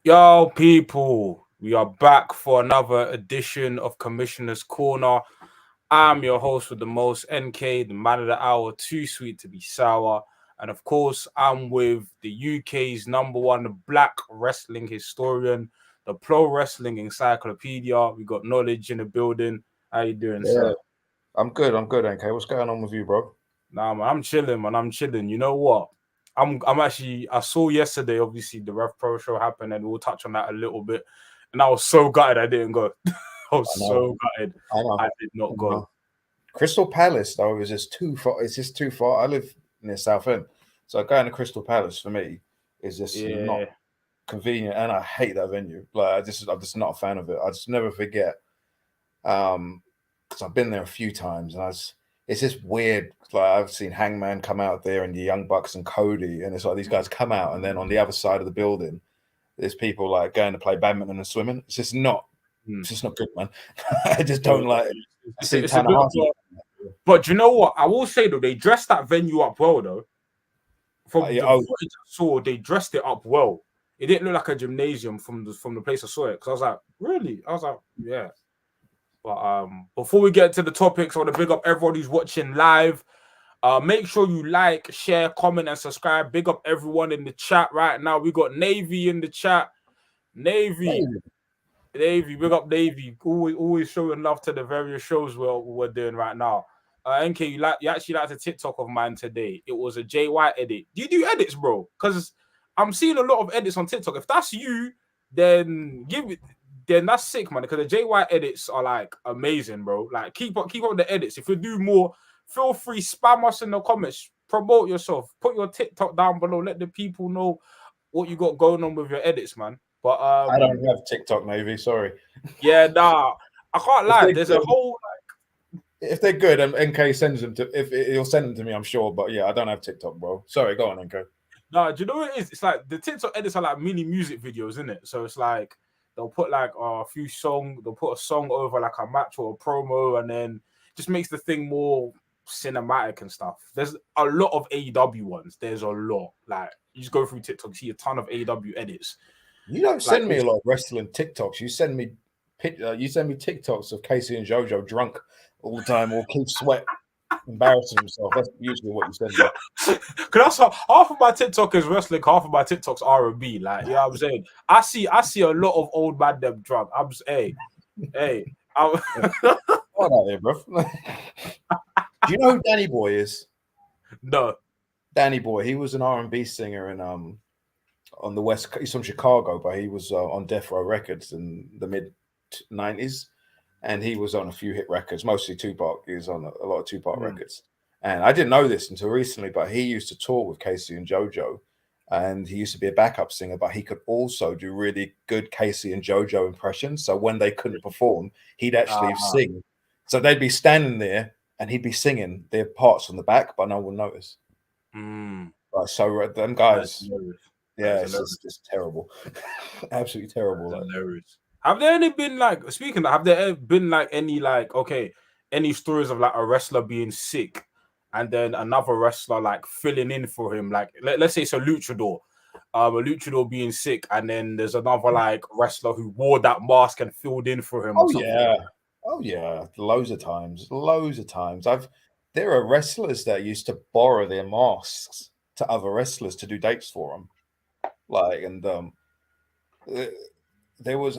Yo, people, we are back for another edition of Commissioner's Corner. I'm your host with the most, NK, the man of the hour, too sweet to be sour. And of course, I'm with the UK's number one black wrestling historian, the Pro Wrestling Encyclopedia. We got knowledge in the building. How you doing, sir? I'm good, NK. What's going on with you, bro? Nah, man, I'm chilling, man. I'm chilling. You know what? I'm actually. I saw yesterday, obviously, the Rev Pro show happened, and we'll touch on that a little bit. And I was so gutted I didn't go. I was I know, so gutted I know. I did not I go. know. Crystal Palace, though, is just too far. It's just too far. I live near Southend, so going to Crystal Palace for me is just not Yeah, convenient, and I hate that venue. I'm just not a fan of it. I just never forget, because I've been there a few times, and it's just weird. Like I've seen Hangman come out there, and the Young Bucks and Cody, and it's like these guys come out, and then on the other side of the building, there's people like going to play badminton and swimming. It's just not good, man. I just don't like it. I see it's a bit. Tanahashi. But you know what? I will say though, they dressed that venue up well though. From Yeah, the footage I saw, they dressed it up well. It didn't look like a gymnasium from the place I saw it. Because I was like, really? I was like, yeah. But before we get to the topics, I want to big up everyone who's watching live. Make sure you like, share, comment, and subscribe. Big up everyone in the chat right now. We got Navy in the chat. Navy, big up Navy. Always showing love to the various shows we're doing right now. NK, you actually liked a TikTok of mine today. It was a JY edit. Do you do edits, bro? Because I'm seeing a lot of edits on TikTok. If that's you, then then that's sick, man. Because the JY edits are like amazing, bro. Like keep up the edits. If you do more, feel free, spam us in the comments, promote yourself, put your TikTok down below, let the people know what you got going on with your edits, man. But I don't have TikTok, Navy. Sorry. yeah, nah, I can't If lie. they There's a whole if they're good, NK sends them to. If he'll send them to me, I'm sure. But yeah, I don't have TikTok, bro. Sorry, go on, NK. nah. Do you know what it is? It's like the TikTok edits are like mini music videos, isn't it? So it's like they'll put like a few songs, they'll put a song over like a match or a promo, and then just makes the thing more cinematic and stuff. There's a lot of AEW ones. There's a lot. Like you just go through TikTok, see a ton of AEW edits. You don't Like send me a lot of wrestling TikToks. You send me TikToks of Casey and JoJo drunk all the time, or Keith Sweat embarrassing himself. That's usually what you send me. Because that's half of my TikTok is wrestling, half of my TikTok's R&B. Like, you know what I'm saying? I see a lot of old man them drunk. I'm just, hey. Come on out there, bro. Do you know who Danny Boy is? No. Danny Boy. He was an R&B singer in on the West. He's from Chicago, but he was on Death Row Records in the mid '90s, and he was on a few hit records, mostly Tupac. He was on a lot of Tupac records, and I didn't know this until recently. But he used to tour with Casey and JoJo, and he used to be a backup singer, but he could also do really good Casey and JoJo impressions. So when they couldn't perform, he'd actually sing. So they'd be standing there, and he'd be singing their parts on the back, but no one would notice. So them guys. Yeah, it's just terrible. Absolutely terrible. Hilarious. Have there any been like speaking? Have there been like any any stories of like a wrestler being sick and then another wrestler like filling in for him? Like let's say it's a luchador, a luchador being sick, and then there's another like wrestler who wore that mask and filled in for him. Oh yeah, oh yeah, loads of times. There are wrestlers that used to borrow their masks to other wrestlers to do dates for them. There was,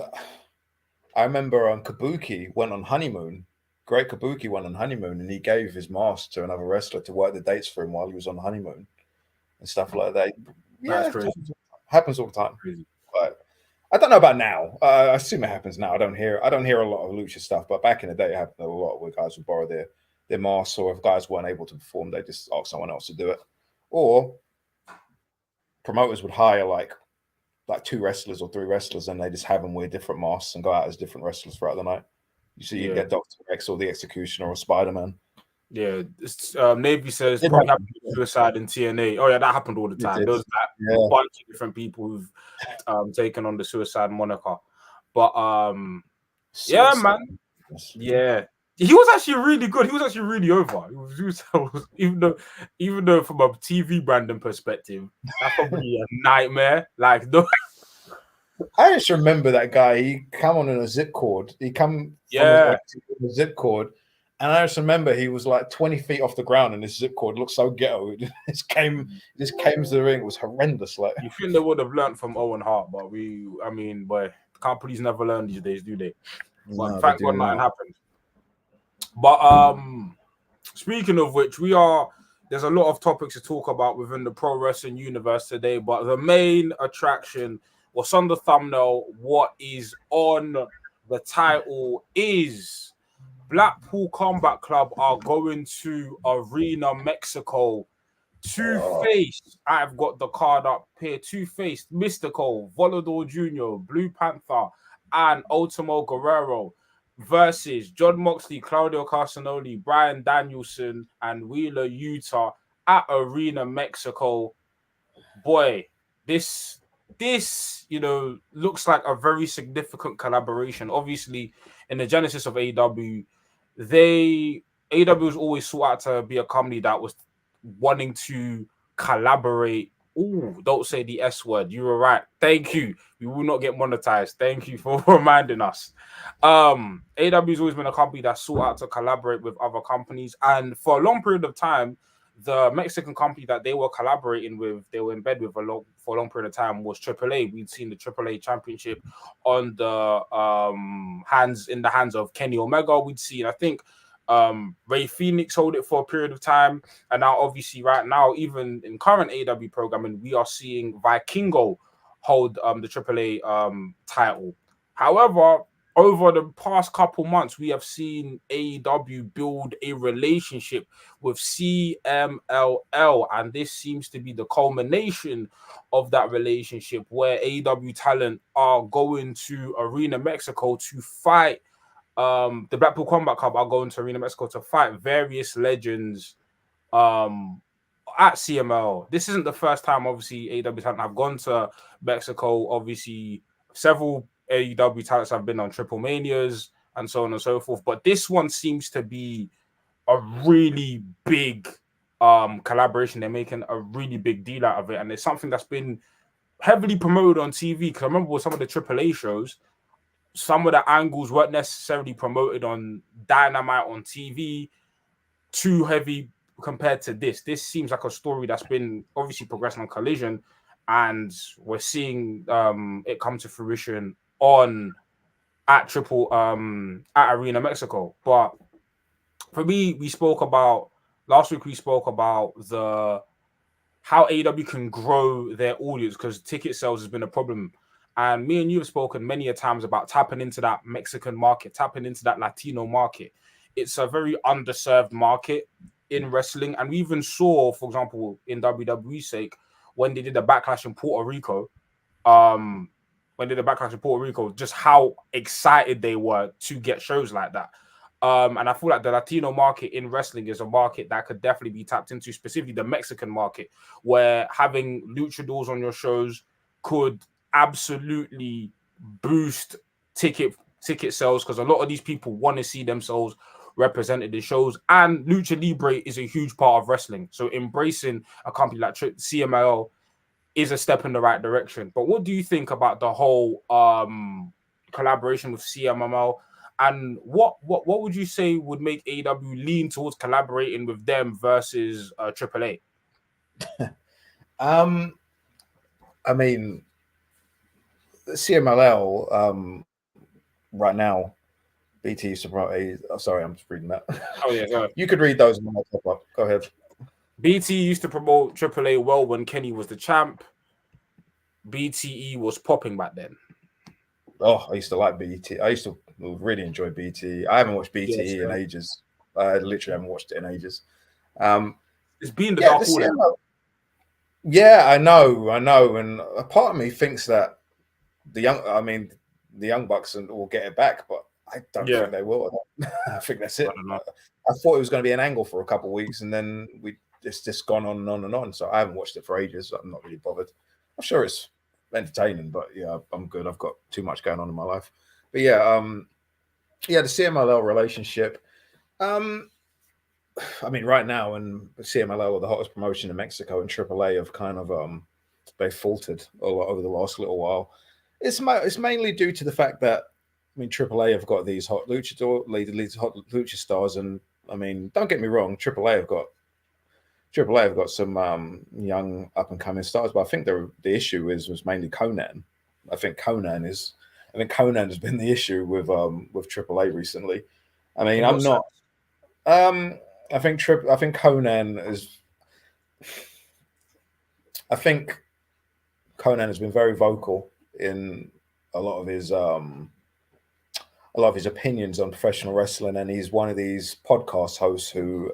I remember Kabuki went on honeymoon. Great Kabuki went on honeymoon, and he gave his mask to another wrestler to work the dates for him while he was on honeymoon and stuff like that. Yeah, happens all the time. Crazy. But I don't know about now. I assume it happens now. I don't hear a lot of lucha stuff, but back in the day, it happened a lot where guys would borrow their masks, or if guys weren't able to perform, they just ask someone else to do it, or promoters would hire like 2 wrestlers or 3 wrestlers, and they just have them wear different masks and go out as different wrestlers throughout the night. You get Dr. X or the Executioner or Spider-Man. Yeah, Navy says probably happened to suicide in TNA. Oh yeah, that happened all the time. There was like a bunch of different people who've taken on the suicide moniker. But yeah, man. Yeah. He was actually really good. He was actually really over. Even though from a TV branding perspective, that's probably a nightmare. Like I just remember that guy. He come on in a zip cord. He come from Yeah. a zip cord, and I just remember he was like 20 feet off the ground, and this zip cord looked so ghetto. It just came to the ring. It was horrendous. Like, You think they would have learned from Owen Hart, but boy, companies never learn these days, do they? But no, they thank do God nothing not. happened. But speaking of which, there's a lot of topics to talk about within the pro wrestling universe today, but the main attraction, what's on the thumbnail, what is on the title is Blackpool Combat Club are going to Arena Mexico to face. I've got the card up here. To face Mystical, Volador Jr., Blue Panther, and Ultimo Guerrero versus John Moxley, Claudio Castagnoli, Brian Danielson, and Wheeler Utah at Arena Mexico. Boy, this looks like a very significant collaboration. Obviously, in the genesis of AEW, AEW was always sought out to be a company that was wanting to collaborate. Ooh, don't say the S word. You were right. Thank you. We will not get monetized. Thank you for reminding us. AEW has always been a company that sought out to collaborate with other companies, and for a long period of time, the Mexican company that they were collaborating with, they were in bed with for a long period of time, was AAA. We'd seen the AAA championship on the hands of Kenny Omega. We'd seen, I think, Ray Phoenix hold it for a period of time, and now obviously right now, even in current AEW programming, we are seeing Vikingo hold the AAA title. However, over the past couple months, we have seen AEW build a relationship with CMLL, and this seems to be the culmination of that relationship, where AEW talent are going to Arena Mexico to fight. The Blackpool Combat Club are going to Arena Mexico to fight various legends at CML. This isn't the first time, obviously, AEW talent have gone to Mexico. Obviously, several AEW talents have been on Triple Manias and so on and so forth. But this one seems to be a really big collaboration. They're making a really big deal out of it. And it's something that's been heavily promoted on TV. Because I remember with some of the AAA shows, some of the angles weren't necessarily promoted on Dynamite on TV, too heavy compared to this. This seems like a story that's been obviously progressing on Collision, and we're seeing it come to fruition at Arena Mexico. But for me, last week we spoke about how AEW can grow their audience, because ticket sales has been a problem. And me and you have spoken many a times about tapping into that Mexican market, tapping into that Latino market. It's a very underserved market in wrestling. And we even saw, for example, in WWE's sake, when they did a Backlash in Puerto Rico, just how excited they were to get shows like that. And I feel like the Latino market in wrestling is a market that could definitely be tapped into, specifically the Mexican market, where having luchadors on your shows could absolutely boost ticket sales, because a lot of these people want to see themselves represented in shows, and Lucha Libre is a huge part of wrestling. So embracing a company like CMLL is a step in the right direction. But what do you think about the whole collaboration with CMML? And what would you say would make AEW lean towards collaborating with them versus AAA? I mean, CMLL right now, BT used to promote. Sorry, I'm just reading that. Oh yeah, go ahead. You could read those. Go ahead. BT used to promote AAA well when Kenny was the champ. BTE was popping back then. Oh, I used to like BT. I used to really enjoy BT. I haven't watched BTE in ages. I literally haven't watched it in ages. It's been the dark order. Yeah, I know. And a part of me thinks that the Young Bucks will get it back, but I don't think they will. I think that's it. I thought it was going to be an angle for a couple of weeks, and then it's just gone on and on and on. So I haven't watched it for ages. So I'm not really bothered. I'm sure it's entertaining, but yeah, I'm good. I've got too much going on in my life. But yeah, the CMLL relationship. I mean, right now, and CMLL are the hottest promotion in Mexico, and AAA have kind of they faltered a lot over the last little while. It's mainly due to the fact that I mean AAA have got these hot these hot lucha stars, and I mean don't get me wrong, AAA have got some young up and coming stars, but I think the issue was mainly Conan. I think Conan is I think Conan has been the issue with AAA recently. I mean In what I'm sense? not I think Conan is I think Conan has been very vocal in a lot of his opinions on professional wrestling, and he's one of these podcast hosts who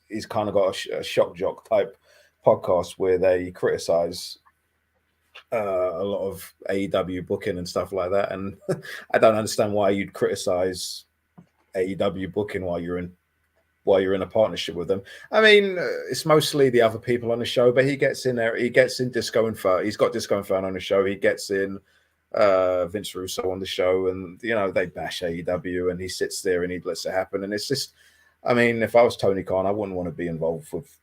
he's kind of got a shock jock type podcast where they criticize a lot of AEW booking and stuff like that. And I don't understand why you'd criticize AEW booking while you're in a partnership with them. I mean, it's mostly the other people on the show, but he gets in there. He gets in Disco Inferno. He's got Disco Inferno on the show. He gets in Vince Russo on the show, and they bash AEW, and he sits there and he lets it happen. And it's just, I mean, if I was Tony Khan, I wouldn't want to be involved with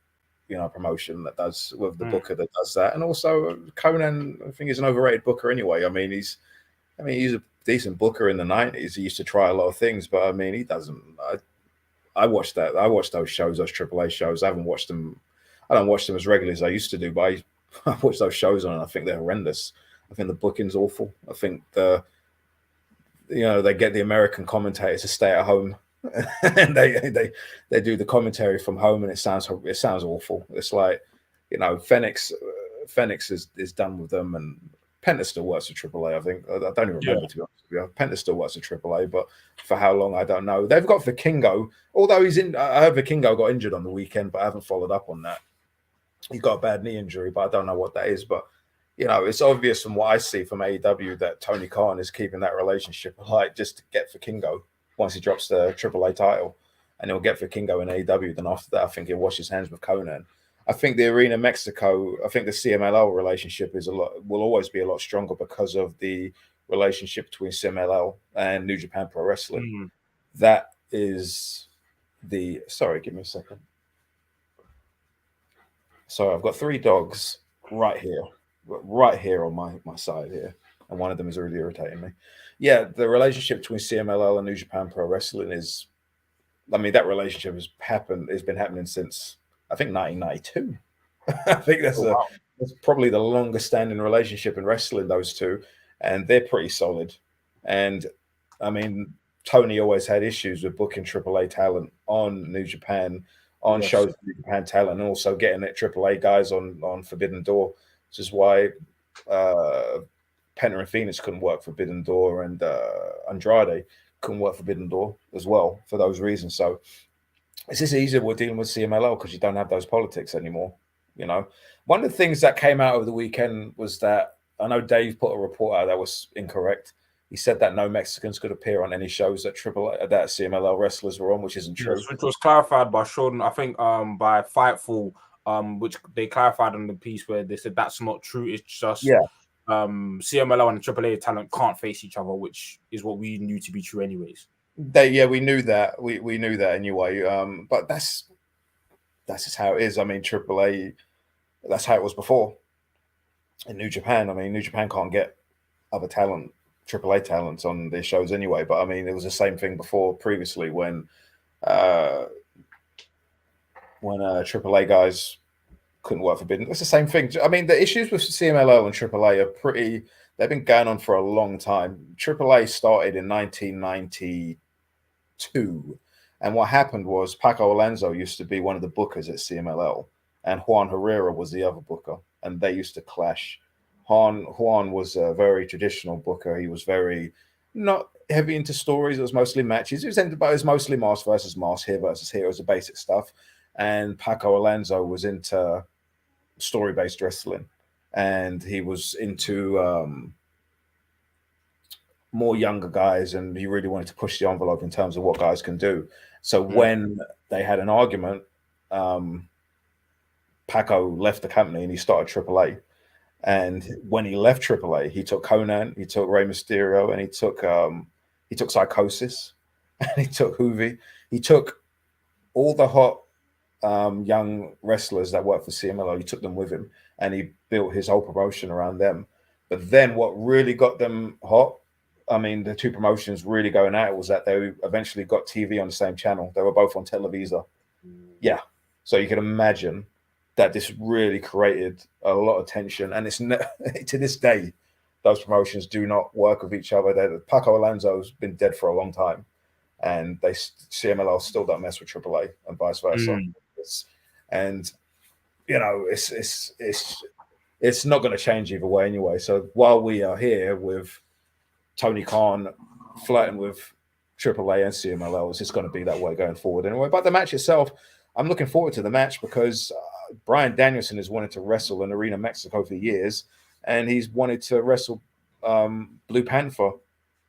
a promotion that does with the booker that does that. And also Conan, I think, is an overrated booker anyway. I mean, he's a decent booker in the 90s. He used to try a lot of things, but I mean, he doesn't. I watched those shows, those AAA shows. I haven't watched them. I don't watch them as regularly as I used to do, but I watch those shows on, and I think they're horrendous. I think the booking's awful. I think they get the American commentators to stay at home, and they do the commentary from home, and it sounds awful. It's like Phoenix is done with them, and Penta still works for AAA. I think I don't even remember, to be honest with you. Penta still works for AAA, but for how long I don't know. They've got Vikingo, although he's in. I heard Vikingo got injured on the weekend, but I haven't followed up on that. He got a bad knee injury, but I don't know what that is. But it's obvious from what I see from AEW that Tony Khan is keeping that relationship alight just to get Vikingo once he drops the AAA title, and he'll get Vikingo in AEW. Then after that, I think he'll wash his hands with Conan. I think the Arena Mexico, I think the CMLL relationship will always be a lot stronger because of the relationship between CMLL and New Japan Pro Wrestling. That is sorry, give me a second. So I've got 3 dogs right here on my side here, and one of them is really irritating me. Yeah, the relationship between CMLL and New Japan Pro Wrestling is, I mean, that relationship has been happening since I think 1992. I think that's probably the longest standing relationship in wrestling, those two, and they're pretty solid. And I mean, Tony always had issues with booking AAA talent on New Japan, on shows with New Japan talent, and also getting it AAA guys on Forbidden Door, which is why Penta and Phoenix couldn't work Forbidden Door, and Andrade couldn't work Forbidden Door as well for those reasons. So it's just easier we're dealing with CMLL because you don't have those politics anymore. One of the things that came out over the weekend was that I know Dave put a report out that was incorrect. He said that no Mexicans could appear on any shows that CMLL wrestlers were on, which isn't true. Yes, which was clarified by Sean, I think, by Fightful, which they clarified on the piece where they said that's not true. It's just CMLL and AAA talent can't face each other, which is what we knew to be true, anyways. We knew that. We knew that anyway. But that's just how it is. I mean, AAA, that's how it was before. In New Japan, I mean, New Japan can't get other talent, AAA talents on their shows anyway. But I mean, it was the same thing previously when AAA guys couldn't work Forbidden. It's the same thing. I mean, the issues with CMLL and AAA they've been going on for a long time. AAA started in 1992. And what happened was Paco Alonso used to be one of the bookers at CMLL, and Juan Herrera was the other booker, and they used to clash. Juan was a very traditional booker. He was very not heavy into stories. It was mostly matches. It was mostly mask versus mask, here versus here. It was the basic stuff. And Paco Alonso was into story-based wrestling, and he was into more younger guys, and he really wanted to push the envelope in terms of what guys can do. So when they had an argument, Paco left the company and he started AAA. And when he left AAA, he took Conan, he took Rey Mysterio, and he took Psychosis, and he took Hoovy. He took all the hot young wrestlers that worked for CMLL. He took them with him, and he built his whole promotion around them. But then what really got them hot, I mean, the two promotions really going at it, was that they eventually got TV on the same channel. They were both on Televisa. Yeah. So you can imagine that this really created a lot of tension. And it's to this day, those promotions do not work with each other. Paco Alonso's been dead for a long time. And CMLL still don't mess with AAA and vice versa. And you know, it's not going to change either way anyway. So while we are here with Tony Khan flirting with AAA and CMLL, it's just going to be that way going forward anyway. But the match itself, I'm looking forward to the match because Bryan Danielson has wanted to wrestle in Arena Mexico for years, and he's wanted to wrestle Blue Panther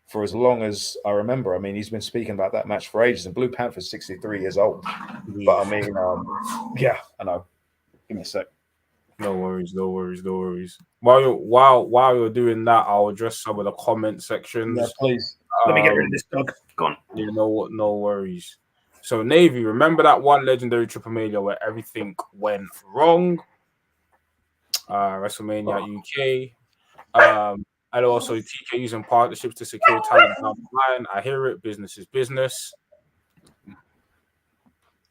for as long as I remember. I mean, he's been speaking about that match for ages, and Blue Panther's 63 years old. But I mean, yeah, I know. Give me a sec. No worries. While you're doing that, I'll address some of the comment sections. Yeah, please. Let me get rid of this dog. Go on. You know what? No worries. So Navy, remember that one legendary Triple Mania where everything went wrong? WrestleMania UK. And also TK using partnerships to secure talent down the line. I hear it. Business is business.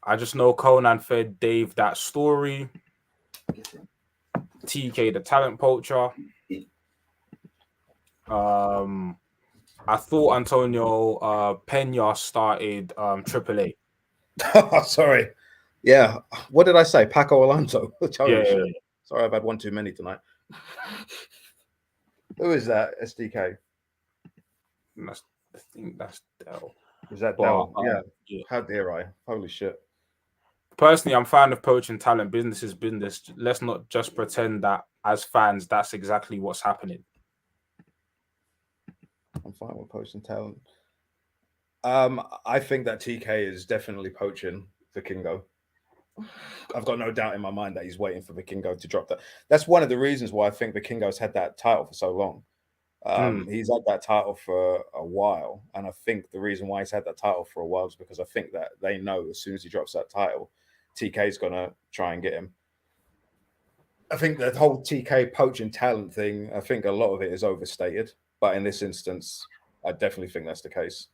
I just know Conan fed Dave that story. TK the talent poacher. I thought Antonio Pena started AAA. Sorry. Yeah. What did I say? Paco Alonso. Yeah. Sorry, I've had one too many tonight. Who is that? SDK. I think that's Dell. Is that Dell? Yeah. How dare I? Holy shit. Personally, I'm fine of poaching talent. Business is business. Let's not just pretend that as fans, that's exactly what's happening. I'm fine with poaching talent. I think that TK is definitely poaching Vikingo. I've got no doubt in my mind that he's waiting for Vikingo to drop that. That's one of the reasons why I think Vikingo's had that title for so long. He's had that title for a while, and I think the reason why he's had that title for a while is because I think that they know as soon as he drops that title, TK's gonna try and get him. I think the whole TK poaching talent thing, I think a lot of it is overstated, but in this instance, I definitely think that's the case.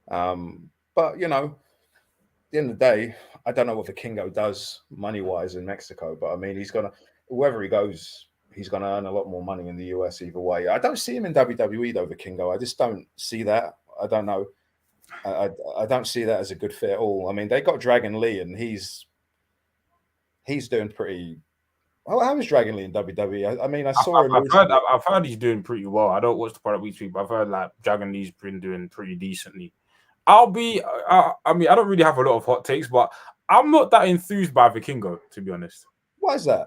But you know, at the end of the day, I don't know what Vikingo does money-wise in Mexico, but I mean, wherever he goes, he's gonna earn a lot more money in the US either way. I don't see him in WWE though, Vikingo. I just don't see that. I don't know. I don't see that as a good fit at all. I mean, they got Dragon Lee, and he's doing pretty. How is Dragon Lee in WWE? I mean, I saw him. I've heard he's doing pretty well. I don't watch the product week, but I've heard like Dragon Lee's been doing pretty decently. I mean, I don't really have a lot of hot takes, but I'm not that enthused by Vikingo, to be honest. Why is that?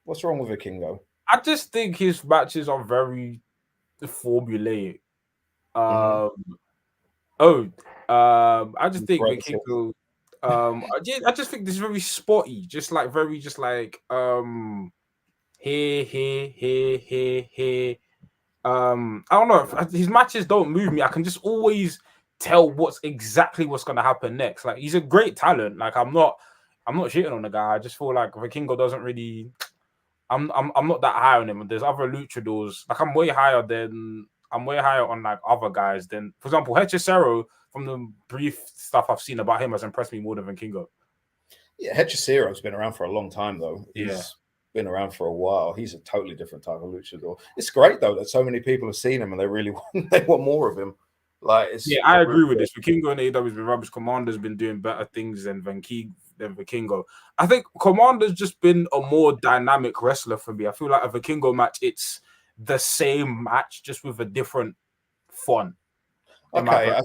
What's wrong with Vikingo? I just think his matches are very formulaic. I just think Vikingo. I just think this is very spotty, here. I don't know. His matches don't move me. I can just always tell what's going to happen next. Like, he's a great talent. Like, I'm not shitting on the guy. I just feel like Vikingo doesn't really. I'm not that high on him. There's other luchadors. Like, I'm way higher on like other guys than, for example, Hechicero. From the brief stuff I've seen about him, has impressed me more than Vikingo. Yeah, Hechicero's been around for a long time, though. He's been around for a while. He's a totally different type of luchador. It's great, though, that so many people have seen him and they really want more of him. Like, I agree with this. Vikingo in AEW has been rubbish. Commander's been doing better things than Vikingo. I think Commander's just been a more dynamic wrestler for me. I feel like a Vikingo match, it's the same match, just with a different font. Okay,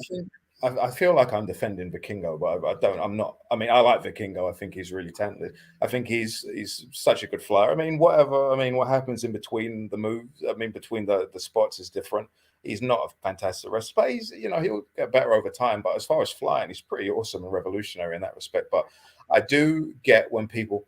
I feel like I'm defending Vikingo, but I don't. I'm not. I mean, I like Vikingo. I think he's really talented. I think he's such a good flyer. I mean, whatever. I mean, what happens in between the moves? I mean, between the spots is different. He's not a fantastic wrestler, but he'll get better over time. But as far as flying, he's pretty awesome and revolutionary in that respect. But I do get when people.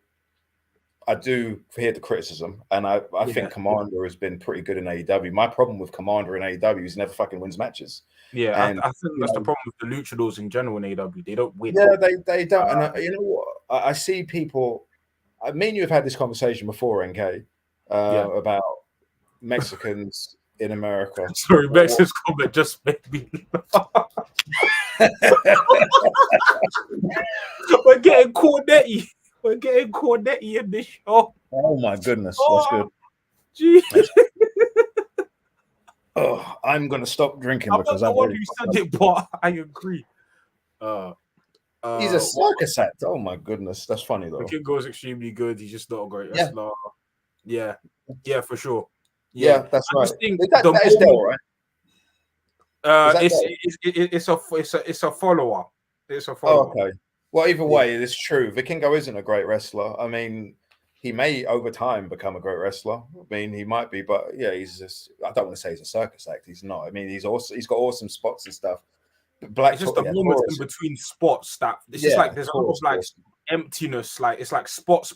I do hear the criticism, and I think Commander has been pretty good in AEW. My problem with Commander in AEW is he never fucking wins matches. Yeah, and I think that's the problem with the luchadors in general in AEW. They don't win. Yeah, they don't. And you know what? I see people. Me and you have had this conversation before, NK, about Mexicans in America. Sorry, Mex's comment just made me laugh. We're getting Cornetti. We're getting Cornetti in this show. Oh my goodness, that's good. Gee. Oh, I'm gonna stop drinking I'm because not the I'm one already. who said it, but I agree. He's a circus act. Oh my goodness, that's funny though. Vikingo is extremely good. He's just not a great Yeah. wrestler. Yeah, yeah, for sure. Yeah, that's I right. just think That is Del, right? It's a follower. It's a follower. Oh, okay. Well, either way, it's true. Vikingo isn't a great wrestler. I mean, he may over time become a great wrestler. I mean, he might be, but yeah, he's just. I don't want to say he's a circus act. He's not. I mean, he's awesome. He's got awesome spots and stuff. It's just the moments in between spots that it's just like there's a lot of like emptiness. Like it's like spot,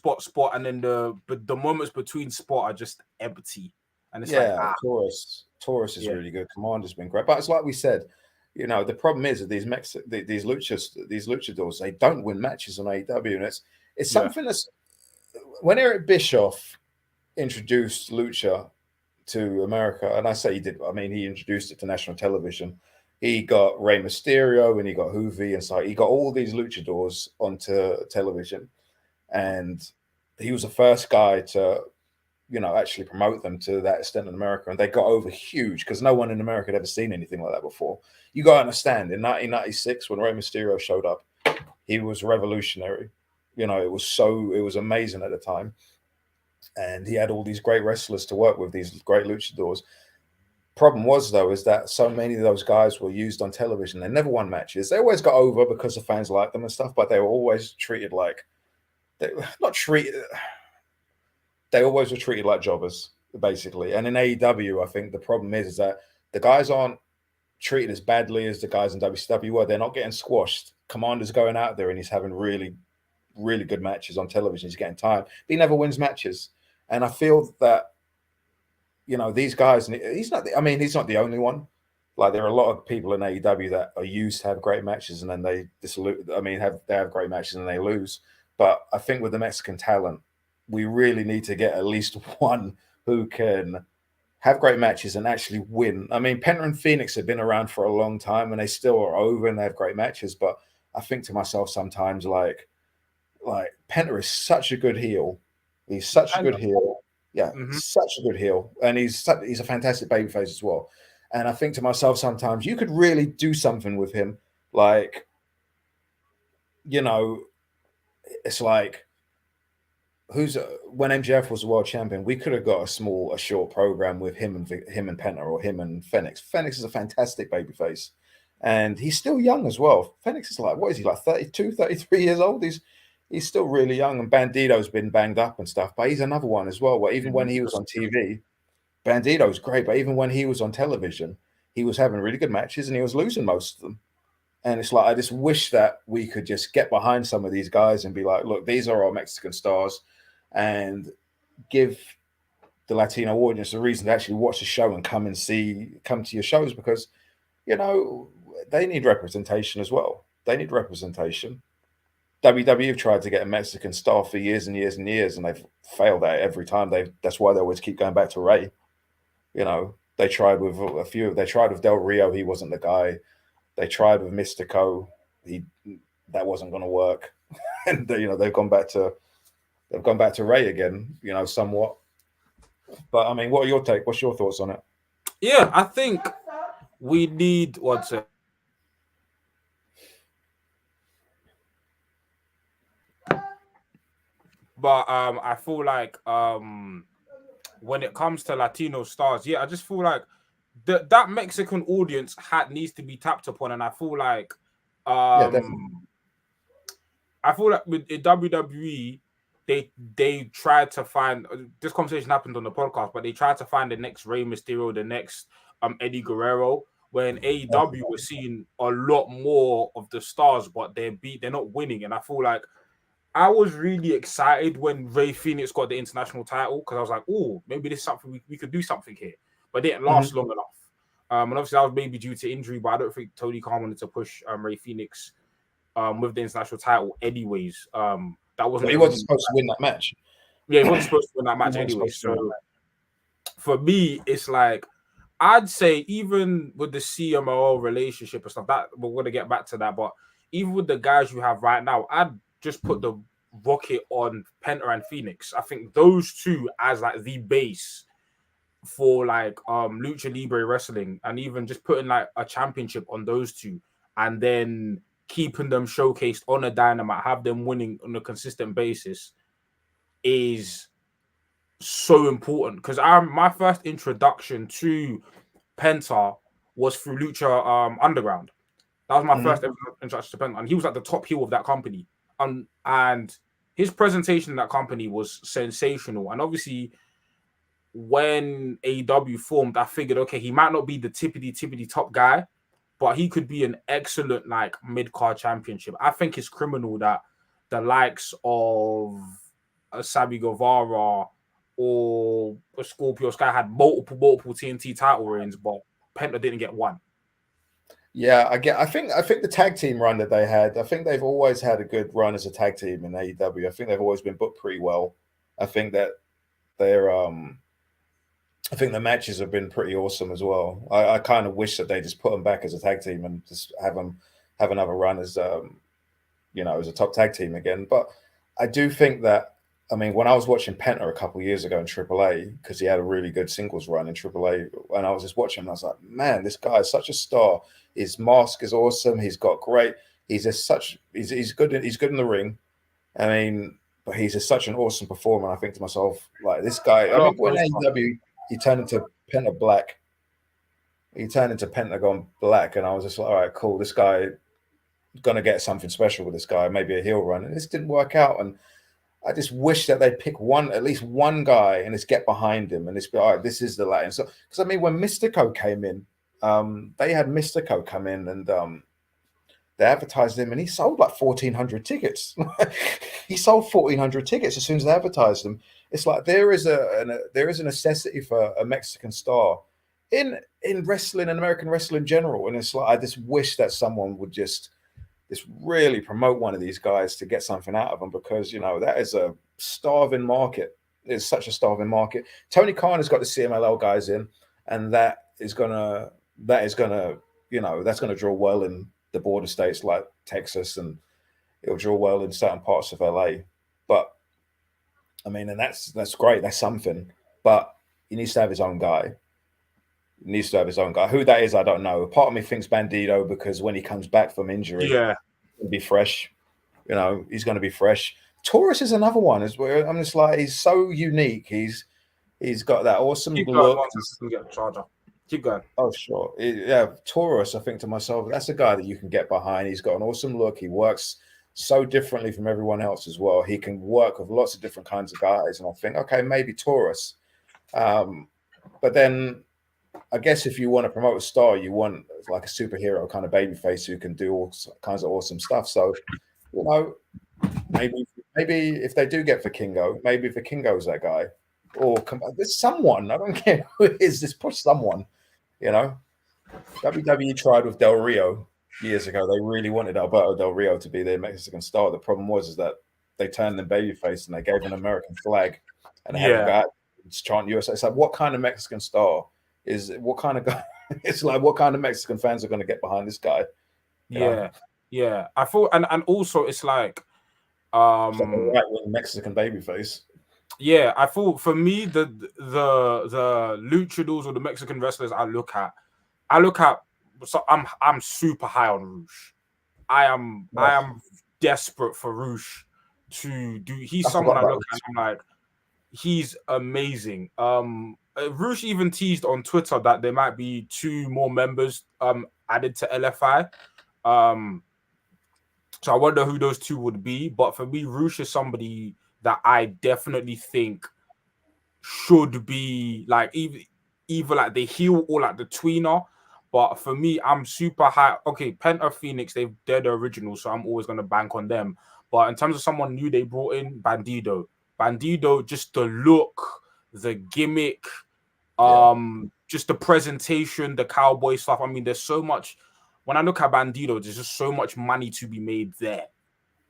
and then the moments between spot are just empty. And it's Taurus is really good. Commander's been great, but it's like we said, you know, the problem is that these luchadors, they don't win matches on AEW, and it's something that's when Eric Bischoff introduced lucha to America, and I say he did. I mean, he introduced it to national television. He got Rey Mysterio and he got Hoovy, and so he got all these luchadors onto television, and he was the first guy to, you know, actually promote them to that extent in America, and they got over huge because no one in America had ever seen anything like that before. You got to understand, in 1996 when Rey Mysterio showed up, he was revolutionary. You know, it was amazing at the time, and he had all these great wrestlers to work with, these great luchadors. Problem was though is that so many of those guys were used on television. They never won matches. They always got over because the fans liked them and stuff, but they were always treated like they always were treated like jobbers, basically. And in AEW, I think the problem is that the guys aren't treated as badly as the guys in WCW were. They're not getting squashed. Commander's going out there and he's having really, really good matches on television. He's getting tired, but he never wins matches. And I feel that, you know, these guys, he's not the only one. Like there are a lot of people in AEW that are used to have great matches and then they have great matches and they lose. But I think with the Mexican talent, we really need to get at least one who can have great matches and actually win. I mean, Penta and Phoenix have been around for a long time and they still are over and they have great matches. But I think to myself sometimes, like Penta is such a good heel. He's such a good heel. Yeah, such a good heel. And he's a fantastic babyface as well. And I think to myself sometimes, you could really do something with him. Like, you know, it's like, when MJF was the world champion, we could have got a short program with him and Penta or him and Phoenix. Phoenix is a fantastic babyface, and he's still young as well. Phoenix is like, what is he, like 32, 33 years old? He's still really young, and Bandito's been banged up and stuff, but he's another one as well. Where even when he was on TV, Bandito's great, but even when he was on television, he was having really good matches and he was losing most of them. And it's like, I just wish that we could just get behind some of these guys and be like, look, these are our Mexican stars, and give the Latino audience a reason to actually watch the show and come to your shows, because, you know, they need representation as well. They need representation. WWE have tried to get a Mexican star for years and years and years, and they've failed at it every time. That's why they always keep going back to Rey. You know, they tried with a few. They tried with Del Rio. He wasn't the guy. They tried with Mystico. That wasn't going to work. And you know, they've gone back to Rey again. You know, somewhat. But I mean, what's your thoughts on it? Yeah, I think we need But I feel like when it comes to Latino stars, I just feel like that Mexican audience needs to be tapped upon, and I feel like with WWE, they tried to find this conversation happened on the podcast, but they tried to find the next Rey Mysterio, the next Eddie Guerrero. When AEW we're seeing a lot more of the stars, but they're not winning, and I feel like I was really excited when Rey Fenix got the international title, because I was like, oh, maybe this is something we could do something here, but it didn't last long enough. And obviously that was maybe due to injury, but I don't think Tony Khan wanted to push Rey Fenix with the international title anyways. That wasn't. He wasn't supposed to win that match. Yeah, he wasn't supposed to win that match anyway. So for me, it's like I'd say even with the CMLL relationship and stuff, that we're gonna get back to that, but even with the guys you have right now, I'd just put the Rocket on Penta and Phoenix. I think those two as like the base for like Lucha Libre wrestling, and even just putting like a championship on those two, and then keeping them showcased on a Dynamite, have them winning on a consistent basis is so important. Because my first introduction to Penta was through Lucha Underground. That was my first introduction to Penta, and he was at the top heel of that company. And his presentation in that company was sensational. And obviously, when AEW formed, I figured, okay, he might not be the tippity top guy, but he could be an excellent like mid-card championship. I think it's criminal that the likes of Sammy Guevara or Scorpio Sky had multiple TNT title reigns, but Penta didn't get one. Yeah, I think the tag team run that they had, I think they've always had a good run as a tag team in AEW. I think they've always been booked pretty well. I think that they're I think the matches have been pretty awesome as well. I kind of wish that they just put them back as a tag team and just have them have another run as as a top tag team again. But I do think that, I mean, when I was watching Penta a couple of years ago in AAA, because he had a really good singles run in AAA, and I was just watching him, I was like, man, this guy is such a star. His mask is awesome. He's got great. He's good. He's good in the ring. I mean, but he's just such an awesome performer. I think to myself, like, this guy. I mean, when AEW he turned into Penta Black, he turned into Pentagon Black, and I was just like, all right, cool. This guy gonna get something special with this guy. Maybe a heel run, and this didn't work out. And I just wish that they'd pick at least one guy, and just get behind him, and just be all right. This is the Latin. So, because I mean, when Mystico came in, they had Mystico come in, and they advertised him, and he sold like 1,400 tickets. He sold 1,400 tickets as soon as they advertised him. It's like there is a necessity for a Mexican star in wrestling and American wrestling in general. And it's like I just wish that someone would just really promote one of these guys to get something out of them, because that is a starving market. It's such a starving market. Tony Khan has got the CMLL guys in, and that's gonna draw well in the border states like Texas, and it'll draw well in certain parts of LA. But I mean, and that's great. That's something. But he needs to have his own guy. He needs to have his own guy. Who that is, I don't know. Part of me thinks Bandito, because when he comes back from injury, he'll be fresh. He's going to be fresh. Taurus is another one as well. I'm just like, he's so unique. He's got that awesome look. Get a charger. Keep going. Oh, sure. Yeah, Taurus, I think to myself, that's a guy that you can get behind. He's got an awesome look. He works so differently from everyone else as well. He can work with lots of different kinds of guys. And I think, okay, maybe Taurus. But then I guess if you want to promote a star, you want like a superhero kind of babyface who can do all kinds of awesome stuff. So, maybe if they do get Vikingo, maybe Vikingo's that guy. Or there's someone, I don't care who it is, just push someone. WWE tried with Del Rio years ago. They really wanted Alberto Del Rio to be their Mexican star. The problem was that they turned them babyface and they gave an American flag, and they had a guy chant USA. It's like, what kind of Mexican star is what kind of guy? It's like, what kind of Mexican fans are going to get behind this guy? Yeah. I thought, and also it's like right-wing Mexican babyface. Yeah, I thought for me the luchadors or the Mexican wrestlers I look at. So I'm super high on Rush. I am desperate for Rush to do. He's someone I look at. I'm like, he's amazing. Rush even teased on Twitter that there might be 2 more members added to LFI. So I wonder who those 2 would be. But for me, Rush is somebody that I definitely think should be like either like the heel or like the tweener. But for me, I'm super high. Okay, Penta, Phoenix, they're the original, so I'm always gonna bank on them. But in terms of someone new they brought in, Bandido, just the look, the gimmick, just the presentation, the cowboy stuff. I mean, there's so much. When I look at Bandido, there's just so much money to be made there.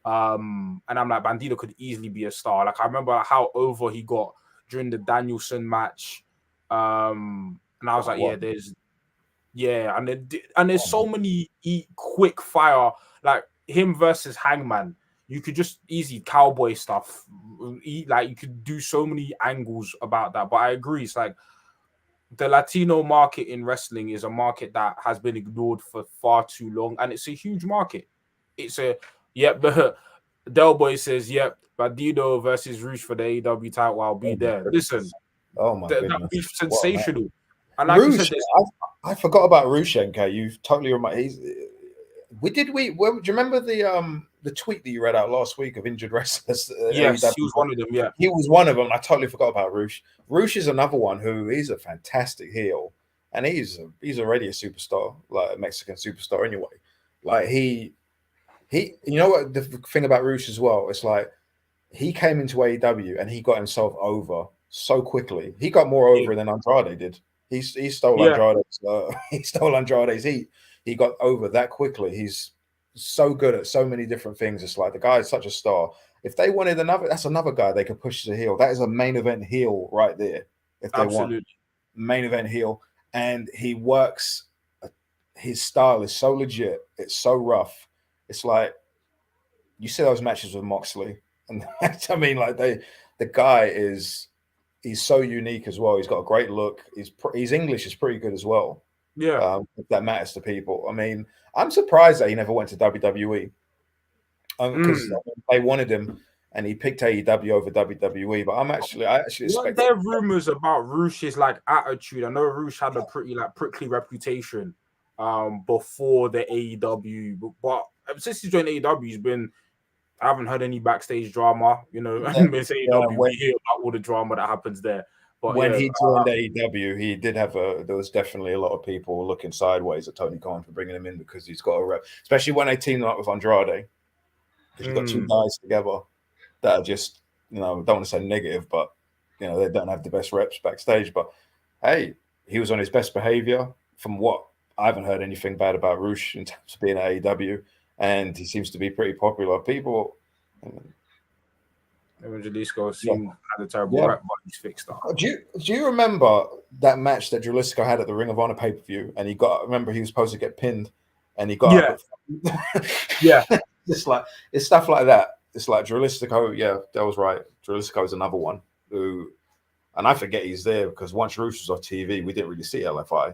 And I'm like, Bandido could easily be a star. Like, I remember how over he got during the Danielson match. And I was like, What? and there's so many quick fire, like him versus Hangman. You could just easy cowboy stuff. Like you could do so many angles about that. But I agree, it's like the Latino market in wrestling is a market that has been ignored for far too long, and it's a huge market. It's a Del Boy says, "Yep, Bandido versus Roosh for the AEW title. I'll be there." Listen, Oh my that would be goodness! What a match. sensational. And like you said, Roosh, I forgot about Rushenko. You've totally reminded. Do you remember the tweet that you read out last week of injured wrestlers? yes, AEW? he was one of them. Yeah, He was one of them. I totally forgot about Roosh. Roosh is another one who is a fantastic heel, and he's already a superstar, like a Mexican superstar anyway. Like you know what the thing about Roosh as well? It's like he came into AEW and he got himself over so quickly. He got more yeah, over than Andrade did. He stole yeah, Andrade's he stole Andrade's heat. He got over that quickly. He's so good at so many different things. It's like the guy is such a star. If they wanted that's another guy they could push as a heel. That is a main event heel right there. If they want absolutely. main event heel, and he works. His style is so legit. It's so rough. It's like you see those matches with Moxley, and I mean, like the guy he's so unique as well. He's got a great look. His English is pretty good as well. Yeah. If that matters to people. I mean, I'm surprised that he never went to WWE because they wanted him and he picked AEW over WWE. But I actually Weren't expect there rumors about Roosh's like attitude? I know Roosh had a pretty like prickly reputation before the AEW, but since he's joined AEW, I haven't heard any backstage drama, and it's AEW, we hear about all the drama that happens there. But when yeah, he joined AEW, he did have there was definitely a lot of people looking sideways at Tony Khan for bringing him in because he's got a rep, especially when they teamed up with Andrade. Because you've got two guys together that are just, don't want to say negative, but they don't have the best reps backstage. But hey, he was on his best behavior. From what I haven't heard anything bad about Roosh in terms of being at AEW, and he seems to be pretty popular. People. Jalisco seemed had a terrible rep, but he's fixed that. Do you remember that match that Jalisco had at the Ring of Honor pay per view? And he was supposed to get pinned, and he got up. Yeah. It's stuff like that. It's like Jalisco. Yeah, that was right. Jalisco is another one who, and I forget he's there because once Roosh was off TV, we didn't really see LFI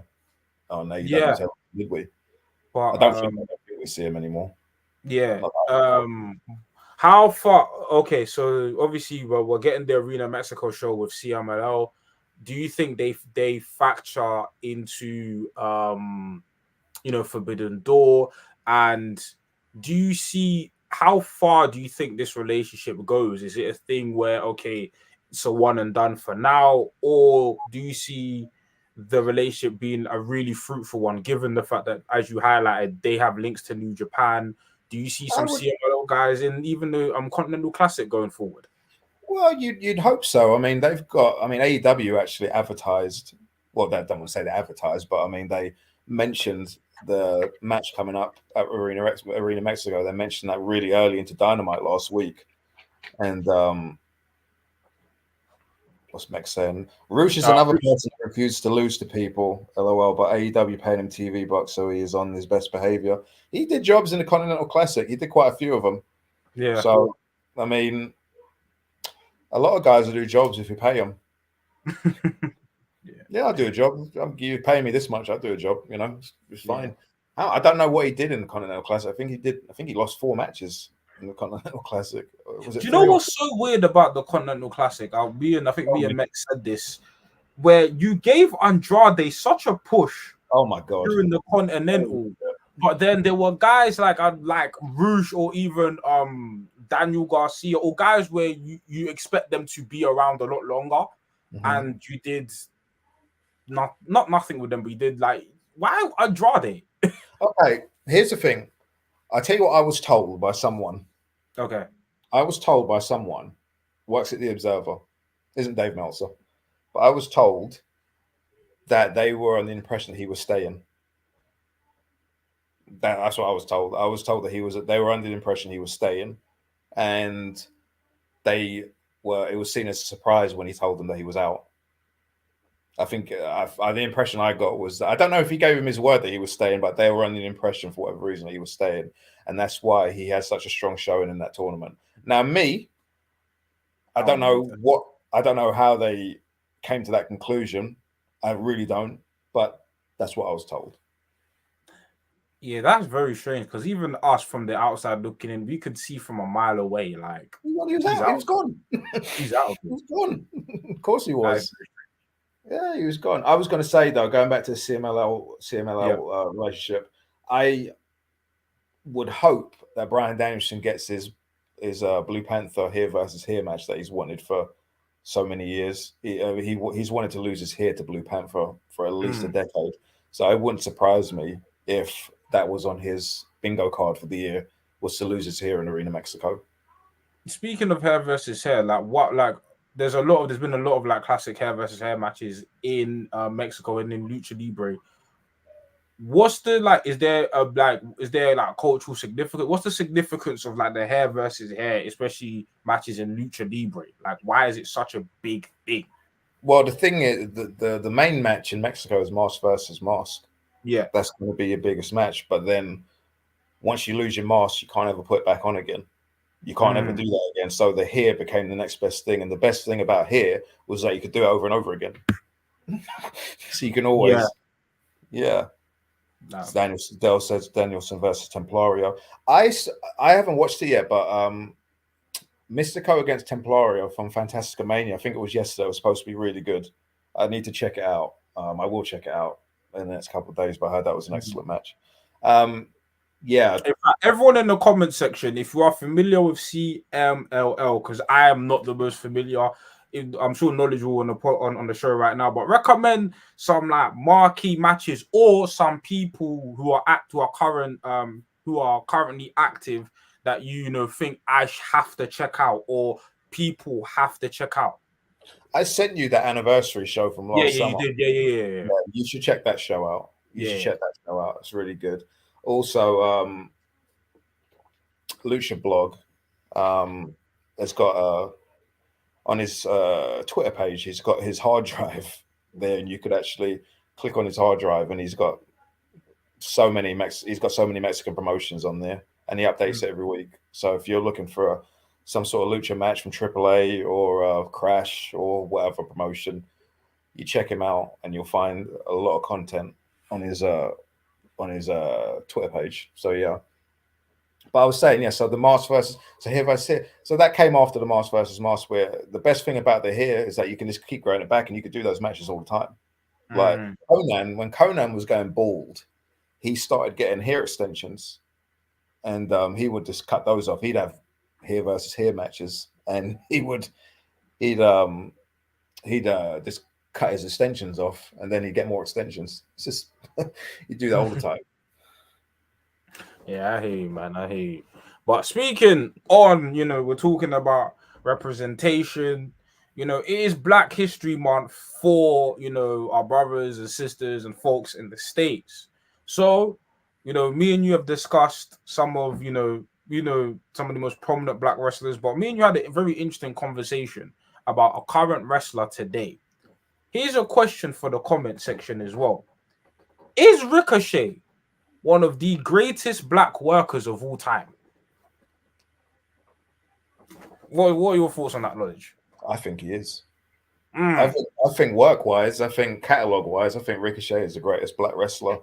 on AEW. Yeah. Did we? But I don't think we see him anymore. Yeah. How far? Okay, so obviously we're getting the Arena Mexico show with CMLL. Do you think they factor into Forbidden Door? And do you see how far do you think this relationship goes? Is it a thing where it's a one and done for now, or do you see the relationship being a really fruitful one, given the fact that, as you highlighted, they have links to New Japan? Do you see some CMLL guys in even the Continental Classic going forward? Well, you'd hope so. I mean, AEW actually advertised. Well, they don't want to say they advertised, but I mean, they mentioned the match coming up at Arena Mexico. They mentioned that really early into Dynamite last week. And what's Mex saying? Roosh is another person who refused to lose to people, LOL, but AEW paid him TV bucks, so he is on his best behavior. He did jobs in the Continental Classic. He did quite a few of them. Yeah. So, I mean, a lot of guys will do jobs if you pay them. Yeah, I'll do a job. You pay me this much, I'll do a job. It's fine. Yeah. I don't know what he did in the Continental Classic. I think he lost 4 matches in the Continental Classic. Do you know what's so weird about the Continental Classic? I think me and Mex said this, where you gave Andrade such a push. Oh my god! During the Continental, but then there were guys like Roosh or even Daniel Garcia, or guys where you expect them to be around a lot longer, and you did not nothing with them, but you did why Andrade? Okay, here's the thing. I tell you what I was told by someone. Okay. I was told by someone works at the Observer, isn't Dave Meltzer, but I was told that they were on the impression that he was staying. That's what I was told. I was told that they were under the impression he was staying, and it was seen as a surprise when he told them that he was out. I think the impression I got was that I don't know if he gave him his word that he was staying, but they were under the impression for whatever reason that he was staying, and that's why he has such a strong showing in that tournament. Now, I don't know how they came to that conclusion. I really don't, but that's what I was told. Yeah, that's very strange because even us from the outside looking in, we could see from a mile away, like He was he's out. He out. was gone. He's out. He was gone. Of course he Like, was. Yeah, he was gone. I was going to say though, going back to the yeah. relationship, I would hope that Bryan Danielson gets his Blue Panther here versus here match that he's wanted for so many years. He's wanted to lose his hair to Blue Panther for at least a decade. So it wouldn't surprise me if that was on his bingo card for the year, was to lose his hair in Arena Mexico. Speaking of hair versus hair, there's been a lot of like classic hair versus hair matches in Mexico and in Lucha Libre. What's the like? Is there cultural significance? What's the significance of like the hair versus hair, especially matches in Lucha Libre? Like, why is it such a big thing? Well, the thing is, the main match in Mexico is mask versus mask. Yeah, that's going to be your biggest match. But then once you lose your mask, you can't ever put it back on again. You can't ever do that again. So the hair became the next best thing. And the best thing about hair was that you could do it over and over again. So you can always, yeah. No. Dale says Danielson versus Templario. I haven't watched it yet, but Mystico against Templario from Fantastica Mania, I think it was yesterday, it was supposed to be really good. I need to check it out. I will check it out in the next couple of days, but I heard that was an excellent match. Yeah. In fact, everyone in the comment section, if you are familiar with CMLL, because I am not the most familiar, I'm sure knowledgeable on the show right now, but recommend some like marquee matches or some people who are currently active that you think I have to check out or people have to check out. I sent you that anniversary show from last summer. You did. Yeah. You should check that show out. You should check that show out. It's really good. Also, Lucha Blog has got on his Twitter page, he's got his hard drive there, and you could actually click on his hard drive, and he's got so many Mexican promotions on there, and he updates it every week. So if you're looking for some sort of lucha match from AAA or Crash or whatever promotion, you check him out, and you'll find a lot of content on his Twitter page. So yeah. But I was saying, so the mask versus hair versus hair. So that came after the mask versus mask, where the best thing about the hair is that you can just keep growing it back, and you could do those matches all the time. Like Conan, when Conan was going bald, he started getting hair extensions, and he would just cut those off. He'd have hair versus hair matches, and he'd just cut his extensions off, and then he'd get more extensions. It's just you do that all the time. Yeah, I hear you, man. I hear you. But speaking on, we're talking about representation. It is Black History Month for, our brothers and sisters and folks in the States. So, me and you have discussed some of, some of the most prominent Black wrestlers, but me and you had a very interesting conversation about a current wrestler today. Here's a question for the comment section as well. Is Ricochet one of the greatest Black workers of all time? What are your thoughts on that, knowledge? I think he is. I think work-wise, I think catalog-wise, I think Ricochet is the greatest Black wrestler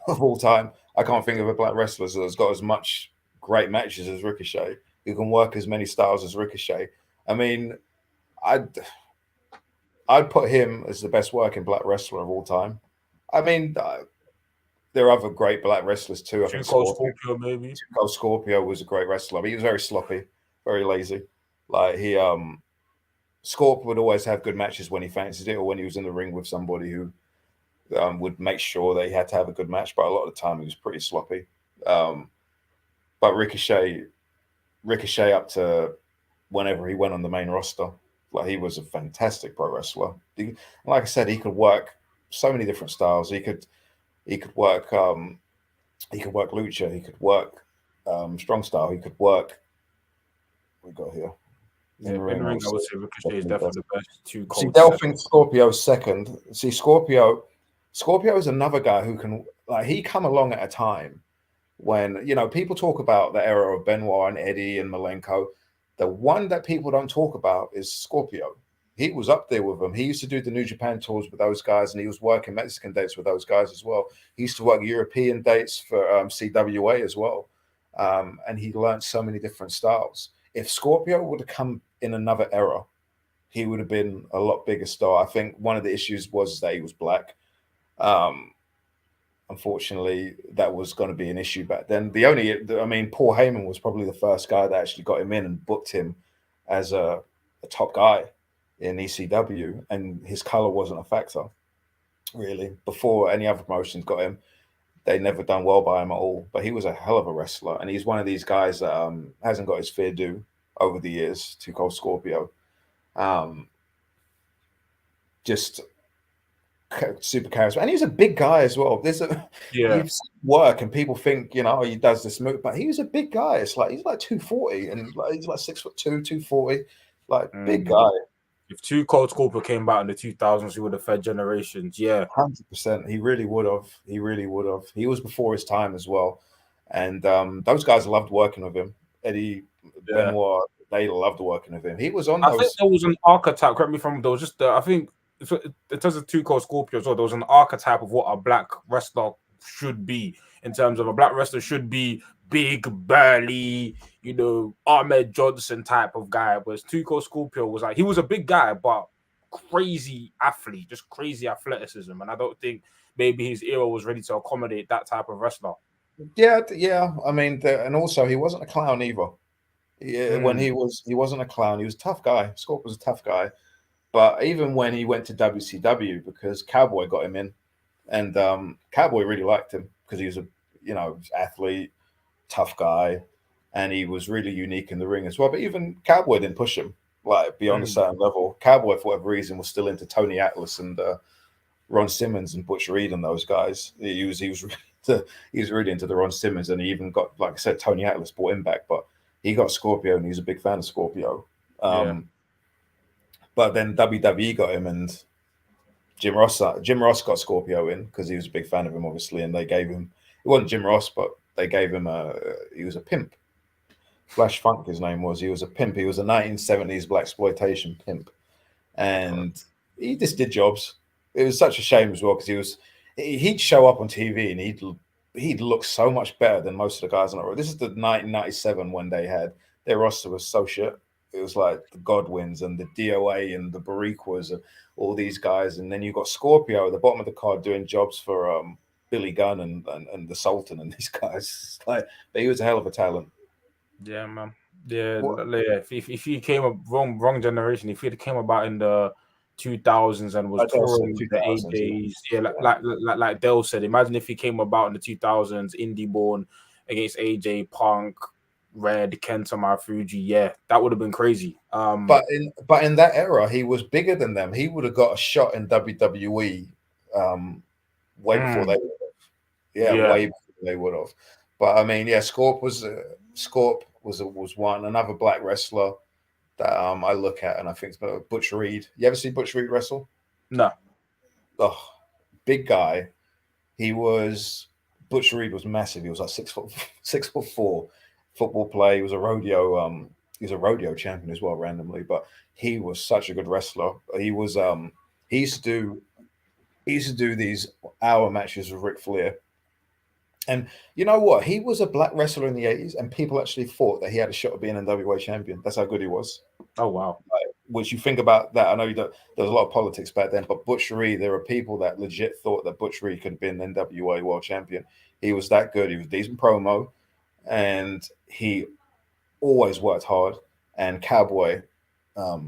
of all time. I can't think of a Black wrestler that's got as much great matches as Ricochet, who can work as many styles as Ricochet. I mean, I'd put him as the best working Black wrestler of all time. I mean, there are other great Black wrestlers too. I think Scorpio maybe. Scorpio was a great wrestler, but he was very sloppy, very lazy. Like Scorp would always have good matches when he fancied it, or when he was in the ring with somebody who would make sure that he had to have a good match. But a lot of the time, he was pretty sloppy. But Ricochet up to whenever he went on the main roster, like he was a fantastic pro wrestler. Like I said, he could work so many different styles. He could work lucha. He could work strong style. He could work. What we got here? Yeah, in the ring, I would say Ricochet is definitely the best. Too See, cold. they'll think Scorpio's second. See, Scorpio is another guy who can, like, he come along at a time when, you know, people talk about the era of Benoit and Eddie and Malenko. The one that people don't talk about is Scorpio. He was up there with them. He used to do the New Japan tours with those guys, and he was working Mexican dates with those guys as well. He used to work European dates for CWA as well. And he learned so many different styles. If Scorpio would have come in another era, he would have been a lot bigger star. I think one of the issues was that he was black. Unfortunately, that was going to be an issue back then. Paul Heyman was probably the first guy that actually got him in and booked him as a top guy in ECW, and his color wasn't a factor really. Before any other promotions got him, they never done well by him at all. But he was a hell of a wrestler, and he's one of these guys that hasn't got his fair due over the years. Too Cold Scorpio, just super charismatic, and he's a big guy as well. You've seen work, and people think, you know, he does this move, but he was a big guy. It's like he's like 240, and he's like 6'2", 240, like big guy. If Too Cold Scorpio came out in the 2000s, he would have fed generations. Yeah, 100%. He really would have. He really would have. He was before his time as well, and those guys loved working with him. Eddie, Benoit, they loved working with him. He was on. I think there was an archetype. Correct me if I'm wrong. There was just I think in terms of Too Cold Scorpio as well, there was an archetype of what a black wrestler should be. In terms of a black wrestler should be big, burly, you know, Ahmed Johnson type of guy. Whereas Too Cold Scorpio was like, he was a big guy, but crazy athlete, just crazy athleticism. And I don't think maybe his era was ready to accommodate that type of wrestler. Yeah. I mean, and also he wasn't a clown either. Yeah, when he wasn't a clown. He was a tough guy. Scorpio was a tough guy. But even when he went to WCW, because Cowboy got him in, and Cowboy really liked him because he was a, you know, athlete, tough guy, and he was really unique in the ring as well. But even Cowboy didn't push him like beyond a certain level. Cowboy, for whatever reason, was still into Tony Atlas and Ron Simmons and Butch Reed and those guys. He was really into the Ron Simmons, and he even got, like I said, Tony Atlas brought him back, but he got Scorpio, and he was a big fan of Scorpio. But then WWE got him, and Jim Ross got Scorpio in because he was a big fan of him, obviously, and they gave him, it wasn't Jim Ross, but they gave him he was a pimp. Flash Funk, his name was. He was a pimp. He was a 1970s blaxploitation pimp, and he just did jobs. It was such a shame as well because he'd show up on TV and he'd look so much better than most of the guys on the road. This is the 1997 when their roster was so shit. It was like the Godwins and the DOA and the Bariquas and all these guys. And then you got Scorpio at the bottom of the card doing jobs for Billy Gunn and the Sultan and these guys. But he was a hell of a talent. Yeah, man. Yeah, if he came up wrong generation, if he came about in the 2000s and was touring the AJs, like Dale said, imagine if he came about in the 2000s, indie born against AJ Punk, Red, Kenta Marufuji, yeah, that would have been crazy. But in that era, he was bigger than them. He would have got a shot in WWE way before they would have. Yeah, way before they would have. But I mean, yeah, Scorp was one, another black wrestler that I look at, and I think it's Butch Reed. You ever see Butch Reed wrestle? No. Oh, big guy. Butch Reed was massive. He was like 6'4", football player. He was a rodeo champion as well, randomly. But he was such a good wrestler. He used to do these hour matches with Ric Flair. And you know what? He was a black wrestler in the 80s, and people actually thought that he had a shot at being an NWA champion. That's how good he was. Oh, wow. Which you think about that. I know there was a lot of politics back then, but Butch Reed, there were people that legit thought that Butch Reed could have been an NWA world champion. He was that good. He was decent promo, and he always worked hard. And Cowboy had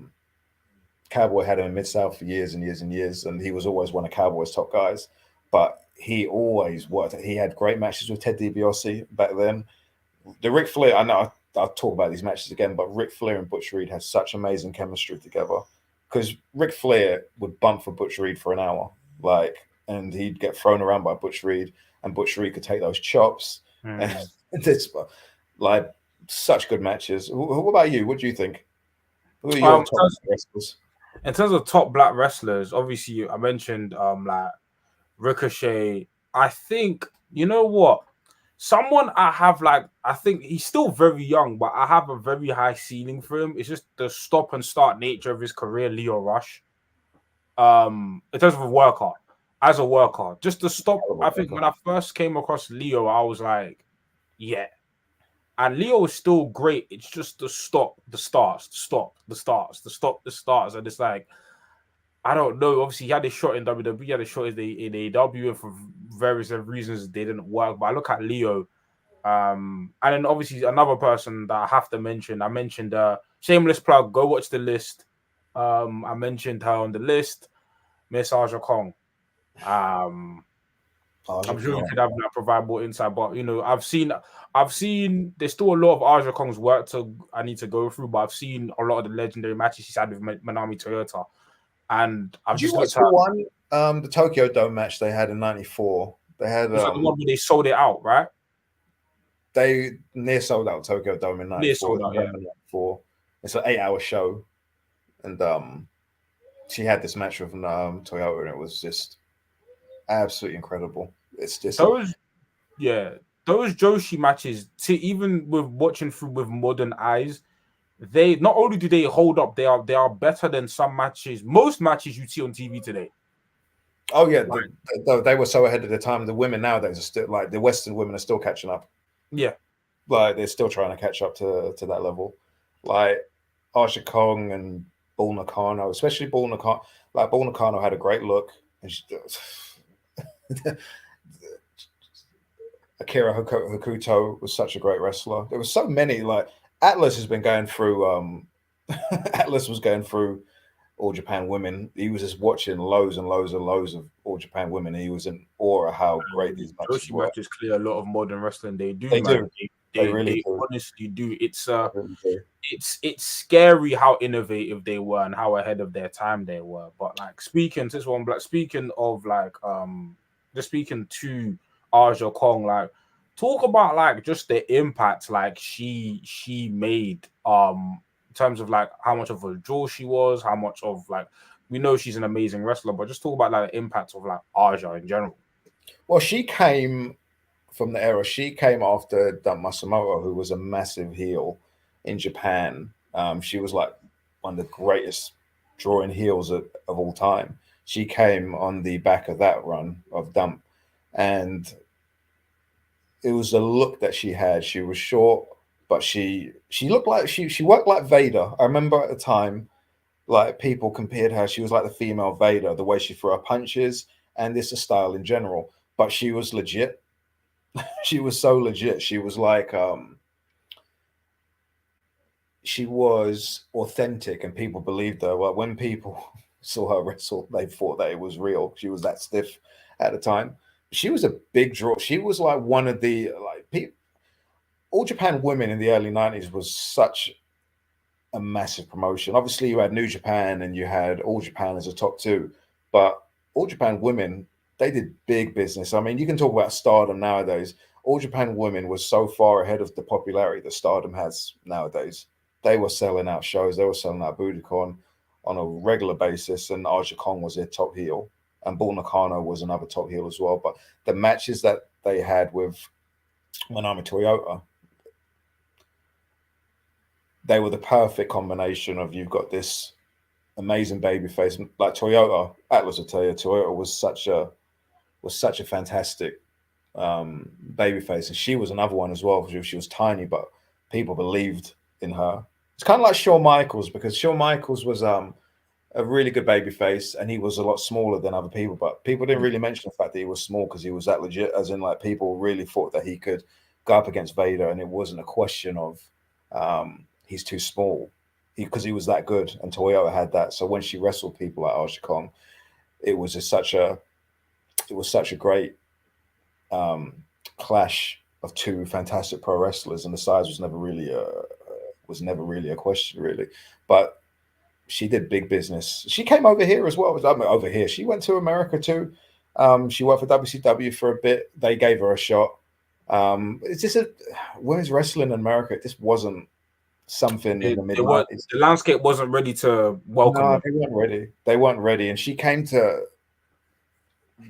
him in Mid-South for years and years and years, and he was always one of Cowboy's top guys. But he always worked. He had great matches with Ted DiBiase back then. The Ric Flair, I know I'll talk about these matches again, but Ric Flair and Butch Reed had such amazing chemistry together because Ric Flair would bump for Butch Reed for an hour, and he'd get thrown around by Butch Reed, and Butch Reed could take those chops. And it's like such good matches. What about you? What do you think? Who are your In top wrestlers? terms of top black wrestlers, obviously I mentioned like Ricochet. I think you know what? Someone I have like I think he's still very young, but I have a very high ceiling for him. It's just the stop and start nature of his career, Leo Rush. In terms of a worker, as a worker, just the stop. I think when I first came across Leo, I was like, yeah. And Leo is still great. It's just the stop, the starts, the stop, the starts, the stop, the starts. And it's like, I don't know. Obviously, he had a shot in WWE, he had a shot in AEW, and for various reasons, they didn't work. But I look at Leo, and then obviously another person that I have to mention. I mentioned shameless plug. Go watch the list. I mentioned her on the list, Miss Aja Kong. I'm sure you could have like, provide more insight, but you know, I've seen there's still a lot of Aja Kong's work I need to go through, but I've seen a lot of the legendary matches she's had with Manami Toyota, and I've just looked at the Tokyo Dome match they had in '94. They had the one where they sold it out, right? They near sold out Tokyo Dome in '94. Yeah. It's an 8-hour show, and she had this match with Toyota, and it was just absolutely incredible. It's just those Joshi matches. Even with watching through with modern eyes, they not only do they hold up, they are better than some matches. Most matches you see on TV today. Oh yeah, they were so ahead of the time. The women nowadays are still like the Western women are still catching up. Yeah, like they're still trying to catch up to that level. Like Aja Kong and Bull Nakano, especially Bull Nakano. Like Bull Nakano had a great look, and Akira Hokuto was such a great wrestler. There were so many. Like Atlas has been going through. Atlas was going through All Japan Women. He was just watching loads and loads and loads of All Japan Women. He was in awe of how great these matches were. matches clear a lot of modern wrestling. They do. They really do. Honestly do. It's scary how innovative they were and how ahead of their time they were. But like speaking of like just speaking to Aja Kong, like talk about like just the impact like she made in terms of like how much of a draw she was, how much of like we know she's an amazing wrestler, but just talk about like the impact of like Aja in general. Well, she came from the era. She came after Dump Masamoto, who was a massive heel in Japan. She was like one of the greatest drawing heels of all time. She came on the back of that run of Dump, and it was a look that she had. She was short, but she looked like she worked like Vader. I remember at the time, like people compared her. She was like the female Vader, the way she threw her punches, and this is style in general. But she was legit. She was so legit. She was like she was authentic, and people believed her. Well, when people saw her wrestle, they thought that it was real. She was that stiff at the time. She was a big draw. She was like one of the All Japan Women in the early '90s was such a massive promotion. Obviously, you had New Japan and you had All Japan as a top two, but All Japan Women, they did big business. I mean, you can talk about Stardom nowadays. All Japan Women was so far ahead of the popularity that Stardom has nowadays. They were selling out shows. They were selling out Budokan on a regular basis, and Aja Kong was their top heel, and Bull Nakano was another top heel as well. But the matches that they had with Manami Toyota, they were the perfect combination of you've got this amazing baby face like Toyota. Atlas will tell you, Toyota was such a fantastic baby face, and she was another one as well. She was tiny, but people believed in her. It's kind of like Shawn Michaels, because Shawn Michaels was a really good baby face, and he was a lot smaller than other people, but people didn't really mention the fact that he was small because he was that legit, as in like people really thought that he could go up against Vader, and it wasn't a question of he's too small, because he was that good, and Toyota had that. So when she wrestled people like Aja Kong, it was just such a great clash of two fantastic pro wrestlers, and the size was never really a question, really. But she did big business. She came over here as well. Over here, she went to America too. She worked for WCW for a bit. They gave her a shot. It's just women's wrestling in America. It just wasn't something in the mid The 90s. landscape wasn't ready to welcome No, them. they weren't ready. They weren't ready. And she came to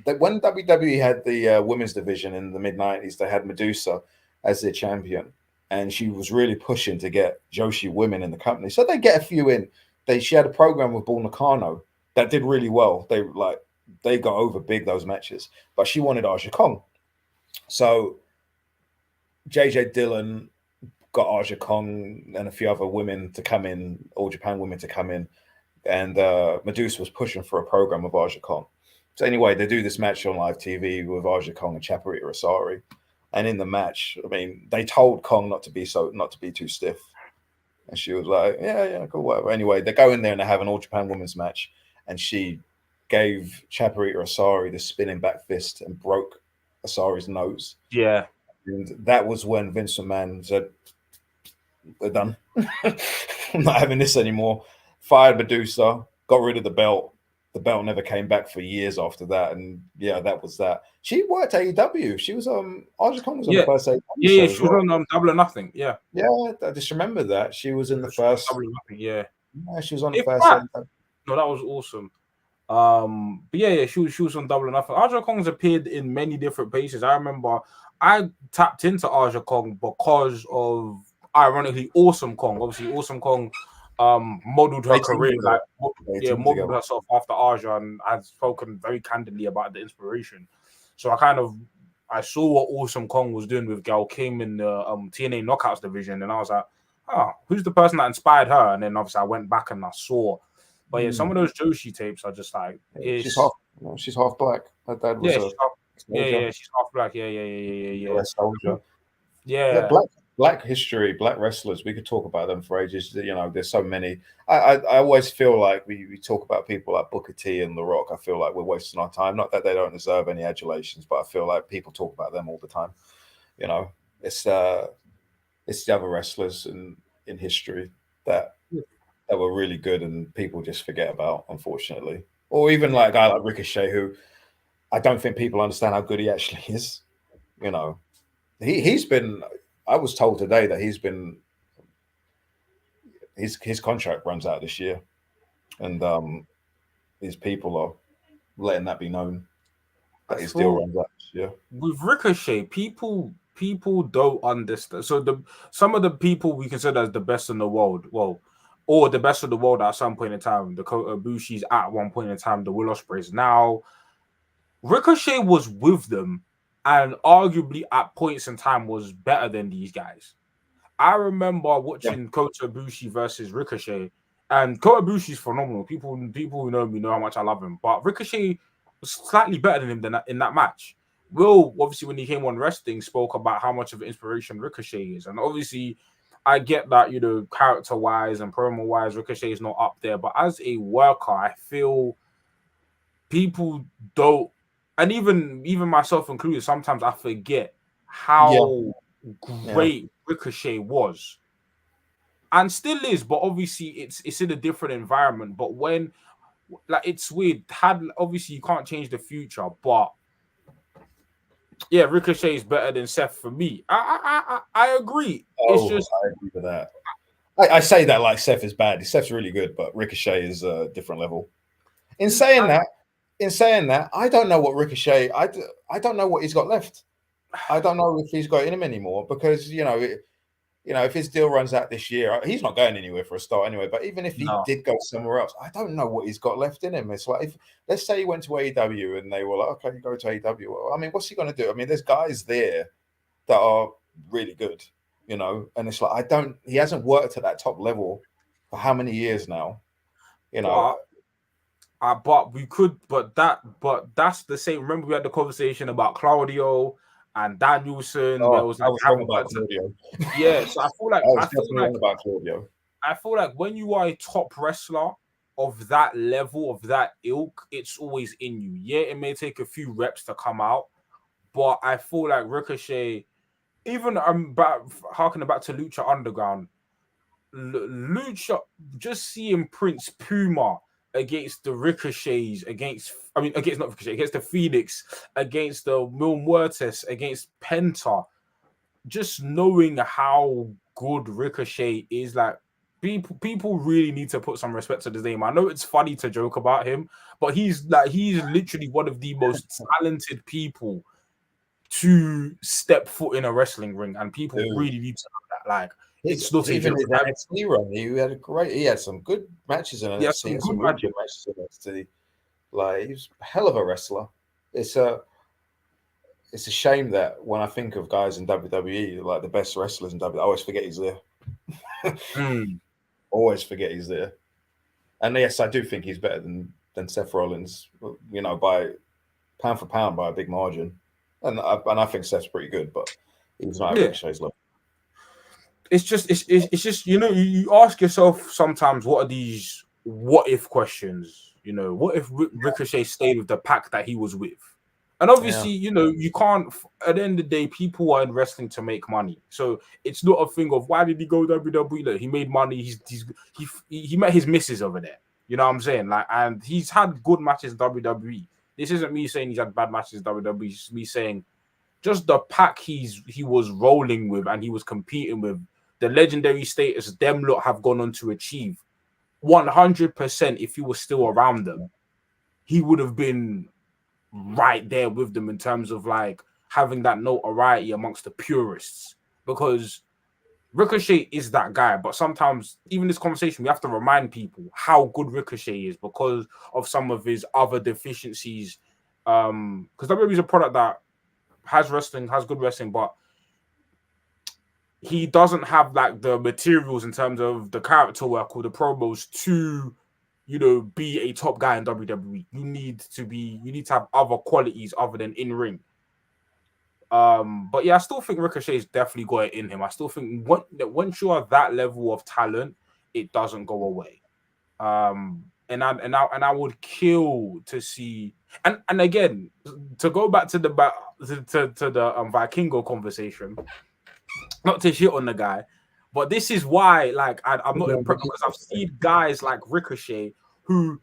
when WWE had the women's division in the mid 90s, they had Medusa as their champion. And she was really pushing to get Joshi women in the company. So they get a few in. She had a program with Bull Nakano that did really well. They got over big those matches. But she wanted Aja Kong. So JJ Dillon got Aja Kong and a few other women to come in, All Japan women to come in. And Medusa was pushing for a program of Aja Kong. So anyway, they do this match on live TV with Aja Kong and Chaparita Asari. And in the match, I mean, they told Kong not to be too stiff. And she was like, yeah, cool, whatever. Anyway, they go in there and they have an All Japan women's match. And she gave Chaparita Asari the spinning back fist and broke Asari's nose. Yeah. And that was when Vince McMahon said, we're done. I'm not having this anymore. Fired Medusa, got rid of the belt. The belt never came back for years after that. And yeah, that was that. She worked at AEW. She was Aja Kong was on the first AEW show. She was on Double or Nothing. Yeah. Yeah, I just remember that. She was in the first Double or Nothing, yeah. She was on the first AEW. No, that was awesome. But yeah, she was on Double or Nothing. Aja Kong's appeared in many different places. I remember I tapped into Aja Kong because of, ironically, Awesome Kong. Obviously, Awesome Kong modeled her career, modeled herself after Aja, and I've spoken very candidly about the inspiration. So I saw what Awesome Kong was doing with Gal Kim in the TNA Knockouts division, and I was like, who's the person that inspired her? And then obviously I went back and I saw. But yeah, some of those Joshi tapes are just like, she's half black. Her dad was she's half black. Yeah. Soldier. Yeah. Black history, black wrestlers. We could talk about them for ages. You know, there's so many. I always feel like we talk about people like Booker T and The Rock. I feel like we're wasting our time. Not that they don't deserve any adulations, but I feel like people talk about them all the time. You know, it's the other wrestlers in history that were really good and people just forget about, unfortunately. Or even like a guy like Ricochet, who I don't think people understand how good he actually is. You know, he's been. I was told today that his contract runs out this year, and his people are letting that be known that his deal runs out this year. With Ricochet, people don't understand. So some of the people we consider as the best in the world, or the best of the world at some point in time, the Kota Ibushi's at one point in time, the Will Ospreays. Now, Ricochet was with them, and arguably at points in time was better than these guys. I remember watching Kota Ibushi versus Ricochet, and Kota Ibushi's phenomenal. People who know me know how much I love him, but Ricochet was slightly better than him in that match. Will, obviously, when he came on wrestling, spoke about how much of an inspiration Ricochet is, and obviously, I get that, you know, character-wise and promo-wise, Ricochet is not up there, but as a worker, I feel people don't, and even myself included, sometimes I forget how great Ricochet was and still is, but obviously it's in a different environment. But when, like, it's weird, obviously you can't change the future, but yeah, Ricochet is better than Seth for me. I agree. It's just I agree with that. I say that like Seth is bad. Seth's really good, but Ricochet is a different level. In saying that, I don't know what Ricochet. I don't know what he's got left. I don't know if he's got in him anymore because you know, if his deal runs out this year, he's not going anywhere for a start anyway. But even if he did go somewhere else, I don't know what he's got left in him. It's like, let's say he went to AEW and they were like, okay, you go to AEW. Well, I mean, what's he going to do? I mean, there's guys there that are really good, you know, and it's like, he hasn't worked at that top level for how many years now, you know. But that's the same. Remember, we had the conversation about Claudio and Danielson. I was talking about Claudio. Yeah, so I feel like about Claudio. I feel like when you are a top wrestler of that level, of that ilk, it's always in you. Yeah, it may take a few reps to come out, but I feel like Ricochet, even harking back to Lucha Underground, Lucha, just seeing Prince Puma against the Ricochets, against the Phoenix, against the Mil Muertes, against Penta, just knowing how good Ricochet is. Like, people really need to put some respect to his name. I know it's funny to joke about him, but he's literally one of the most talented people to step foot in a wrestling ring, and people really need to know that. Like, it's not even his NXT run. He had some good matches in NXT. Yeah, some really good matches in NXT. Like, he's a hell of a wrestler. It's a shame that when I think of guys in WWE, like the best wrestlers in WWE, I always forget he's there. Always forget he's there. And yes, I do think he's better than Seth Rollins, you know, by pound for pound by a big margin. And I think Seth's pretty good, but he's not at Ricochet's level. It's just you ask yourself sometimes, what are these what if questions? You know, what if Ricochet stayed with the pack that he was with? And obviously, you can't. At the end of the day, people are in wrestling to make money, so it's not a thing of why did he go WWE. Look, he made money. He met his missus over there. You know what I'm saying? Like, and he's had good matches in WWE. This isn't me saying he's had bad matches in WWE. It's just me saying, just the pack he was rolling with and he was competing with, the legendary status them lot have gone on to achieve. 100%, if he was still around them, he would have been right there with them in terms of like having that notoriety amongst the purists, because Ricochet is that guy. But sometimes, even this conversation, we have to remind people how good Ricochet is because of some of his other deficiencies. Because WWE is a product that has good wrestling, but he doesn't have like the materials in terms of the character work or the promos to, be a top guy in WWE. You need to have other qualities other than in ring. But yeah, I still think Ricochet's definitely got it in him. I still think once you are that level of talent, it doesn't go away. And I would kill to see, and again, to go back to the Vikingo conversation, not to shit on the guy, but this is why, like, I'm not impressed because I've seen guys like Ricochet who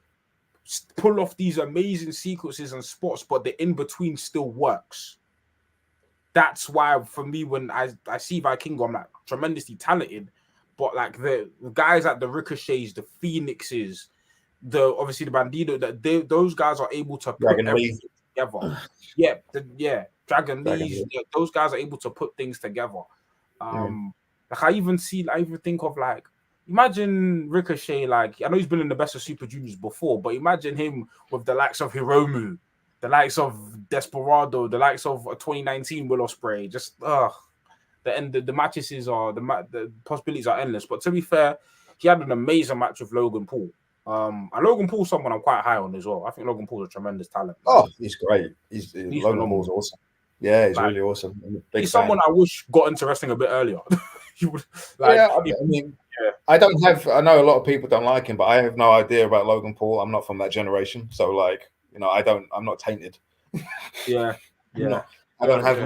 pull off these amazing sequences and spots, but the in between still works. That's why, for me, when I see Vikingo, I'm like tremendously talented, but like the guys like the Ricochets, the Phoenixes, obviously the Bandido, that those guys are able to put everything together. Yeah, Dragon Lee, those guys are able to put things together. Like I even think of, like, imagine Ricochet, like, I know he's been in the best of Super Juniors before, but imagine him with the likes of Hiromu, the likes of Desperado, the likes of 2019 Will Ospreay. Just the matches are the possibilities are endless. But to be fair, he had an amazing match with Logan Paul. And Logan Paul's someone I'm quite high on as well. I think Logan Paul's a tremendous talent. Oh, he's great. Logan Paul's awesome. Yeah, he's really awesome. He's someone I wish got into wrestling a bit earlier. He would, I know a lot of people don't like him, but I have no idea about Logan Paul. I'm not from that generation, so like, I'm not tainted. I don't have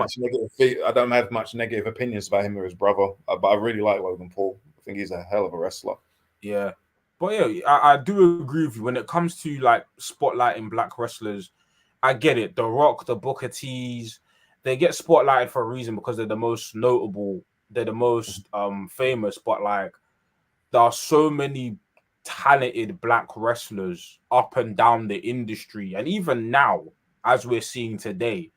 much negative opinions about him or his brother, but I really like Logan Paul. I think he's a hell of a wrestler. Yeah, but yeah, I do agree with you when it comes to like spotlighting black wrestlers. I get it. The Rock, the Booker T's, they get spotlighted for a reason because they're the most notable, they're the most famous. But like, there are so many talented black wrestlers up and down the industry, and even now, as we're seeing today.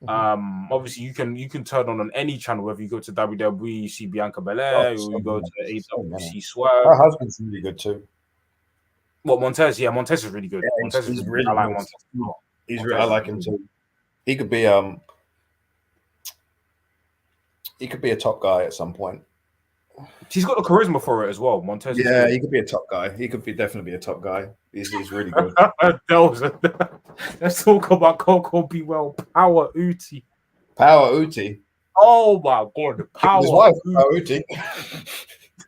Obviously you can turn on any channel, whether you go to WWE, you see Bianca Belair, or you go to AEW, you see Swerve. Her husband's really good too. What, Montez? Yeah, Montez is really good. Yeah, Montez is really I like Montez. I like him too. He could be a top guy at some point. He's got the charisma for it as well. Montez. Yeah, he could be a top guy. He could definitely be a top guy. He's really good. Let's talk about Coco B. Well, Power Uti. Power Uti. Oh my god, Power. His wife, Power Uti.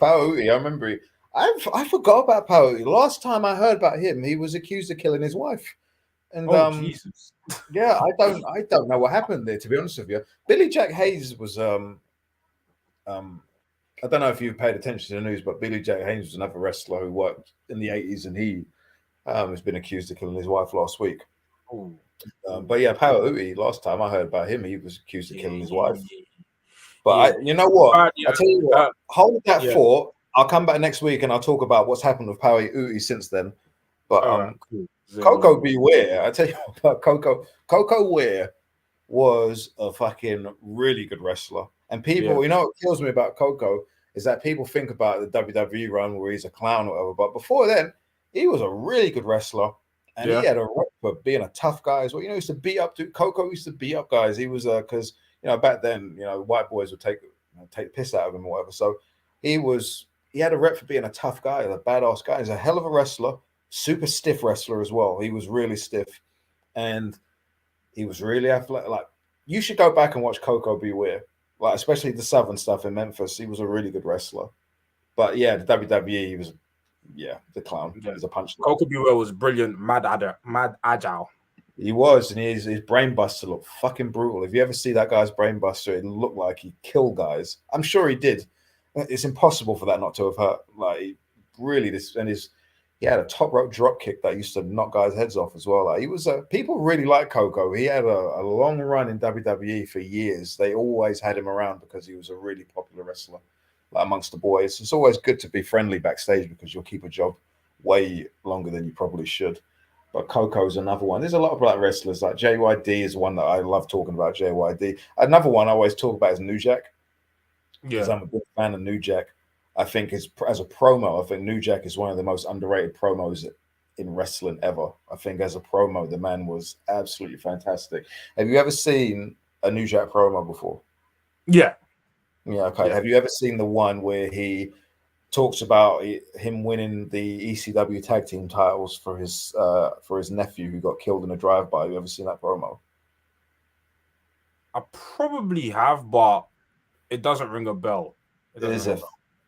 Power Uti. I remember. I forgot about Power Uti. Last time I heard about him, he was accused of killing his wife. And Jesus. Yeah, I don't know what happened there, to be honest with you. Billy Jack Hayes was I don't know if you've paid attention to the news, but Billy Jack Hayes was another wrestler who worked in the 80s, and he has been accused of killing his wife last week. But yeah, Power Uti, last time I heard about him, he was accused of killing his wife. But you know what? Yeah. I tell you what, hold that yeah. thought. I'll come back next week and I'll talk about what's happened with Power Uti since then. But All right, cool. Coco Beware, I tell you what, Coco Ware was a fucking really good wrestler. And people, you know what kills me about Coco is that people think about the WWE run where he's a clown or whatever. But before then, he was a really good wrestler. And he had a rep for being a tough guy as well. You know, he used to beat up Coco used to beat up guys. He was because back then, white boys would take the piss out of him or whatever. So he had a rep for being a tough guy, a badass guy. He's a hell of a wrestler, super stiff wrestler as well. He was really stiff. And he was really athletic. Like, you should go back and watch Coco Beware, like especially the Southern stuff in Memphis. He was a really good wrestler. But yeah, the WWE, he was, the clown. He was a punch. Coco Beware was brilliant, mad agile. He was, and his brain buster looked fucking brutal. If you ever see that guy's brain buster, it looked like he killed guys. I'm sure he did. It's impossible for that not to have hurt. Like, really, he had a top rope drop kick that used to knock guys' heads off as well. Like, he was people really like Coco. He had a long run in WWE for years. They always had him around because he was a really popular wrestler, like amongst the boys. It's always good to be friendly backstage because you'll keep a job way longer than you probably should. But Coco's another one. There's a lot of black wrestlers. Like JYD is one that I love talking about. JYD. Another one I always talk about is New Jack. Because I'm a big fan of New Jack. I think as a promo, I think New Jack is one of the most underrated promos in wrestling ever. I think as a promo, the man was absolutely fantastic. Have you ever seen a New Jack promo before? Yeah. Yeah, okay. Yeah. Have you ever seen the one where he talks about him winning the ECW tag team titles for his nephew who got killed in a drive-by? Have you ever seen that promo? I probably have, but it doesn't ring a bell. It is an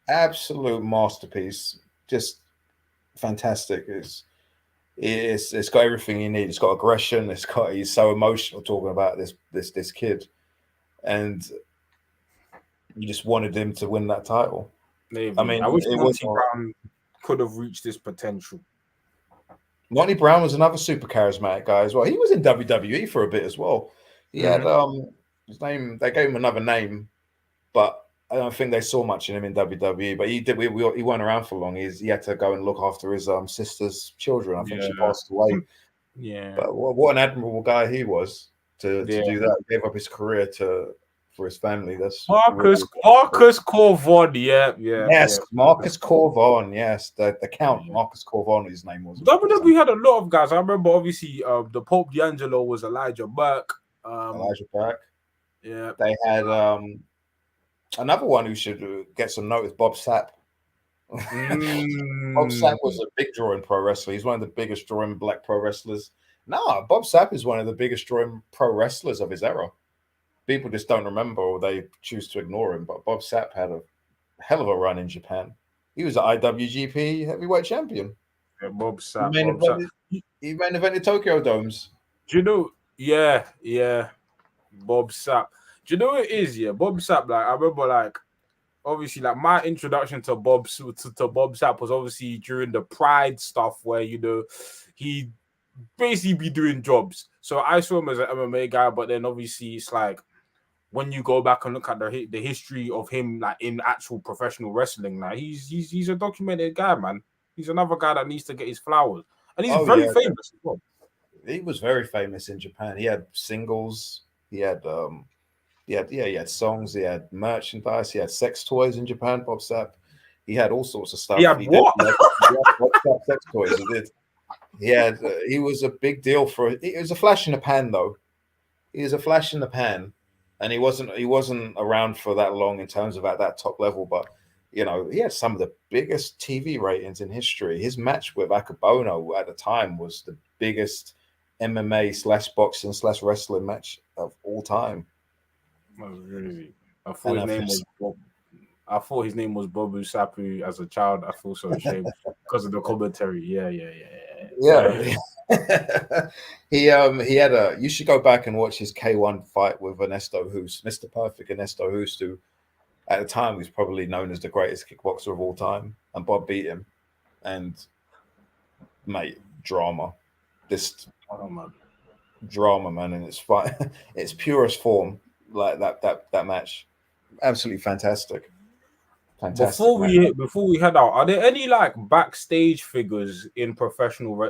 absolute masterpiece. Just fantastic. It's got everything you need. It's got aggression. He's so emotional talking about this kid, and you just wanted him to win that title. Maybe. I mean, I wish Monty Brown could have reached this potential. Monty Brown was another super charismatic guy as well. He was in WWE for a bit as well. He had his name. They gave him another name, but I don't think they saw much in him in WWE. But he did. He weren't around for long. He had to go and look after his sister's children. I think she passed away. Yeah. But what an admirable guy he was to do that. He gave up his career for his family. That's Marcus Corvon. Yes, Marcus Corvon. Yes, the Count. Marcus Corvon, his name was. WWE had a lot of guys. I remember, obviously, the Pope D'Angelo was Elijah Burke. Elijah Burke. Yeah, they had another one who should get some notice. Bob Sapp. Bob Sapp was a big draw in pro wrestling. He's one of the biggest drawing black pro wrestlers. No, Bob Sapp is one of the biggest drawing pro wrestlers of his era. People just don't remember or they choose to ignore him. But Bob Sapp had a hell of a run in Japan. He was an IWGP heavyweight champion. Yeah, Bob Sapp. He main evented Tokyo Domes. Do you know? Yeah. Bob Sapp. Do you know what it is? Yeah, Bob Sapp. Like, I remember, obviously, my introduction to Bob Sapp was obviously during the Pride stuff where he basically be doing jobs. So I saw him as an MMA guy, but then obviously it's like when you go back and look at the history of him, in actual professional wrestling, he's a documented guy, man. He's another guy that needs to get his flowers, and he's very famous as well. He was very famous in Japan. He had singles. He had he had songs. He had merchandise. He had sex toys in Japan. Bob Sapp. He had all sorts of stuff. He had what? Sex toys. He did. He was a big deal it was a flash in the pan though. He was a flash in the pan, and he wasn't around for that long in terms of at that top level. But he had some of the biggest TV ratings in history. His match with Akabono at the time was the biggest MMA/boxing/wrestling match of all time. Oh, really? I thought his name was Bobu Sapu as a child. I feel so ashamed because of the commentary. Yeah. He had you should go back and watch his K1 fight with Ernesto Hoost, Mr. Perfect Ernesto Hoost, who at the time was probably known as the greatest kickboxer of all time, and Bob beat him. And mate, drama. Drama, man, and it's fun. It's purest form, like that match. absolutely fantastic. Fantastic. Before we head out, are there any like backstage figures in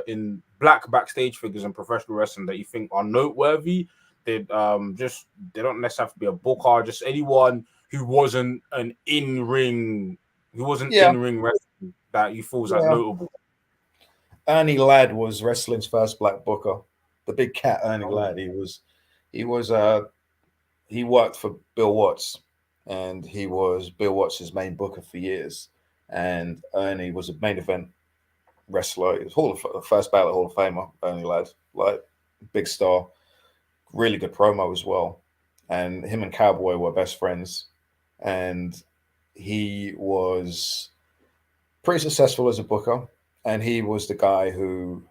in black backstage figures in professional wrestling that you think are noteworthy? They they don't necessarily have to be a booker, just anyone who wasn't in ring Yeah, wrestling that you thought was like yeah. notable. Ernie Ladd was wrestling's first black booker. The big cat Ernie Oh. Ladd. He was he worked for Bill Watts, and he was Bill Watts' main booker for years. And Ernie was a main event wrestler. He was first ballot Hall of Famer. Ernie Ladd, like big star, really good promo as well. And him and Cowboy were best friends, and he was pretty successful as a booker. And he was the guy who,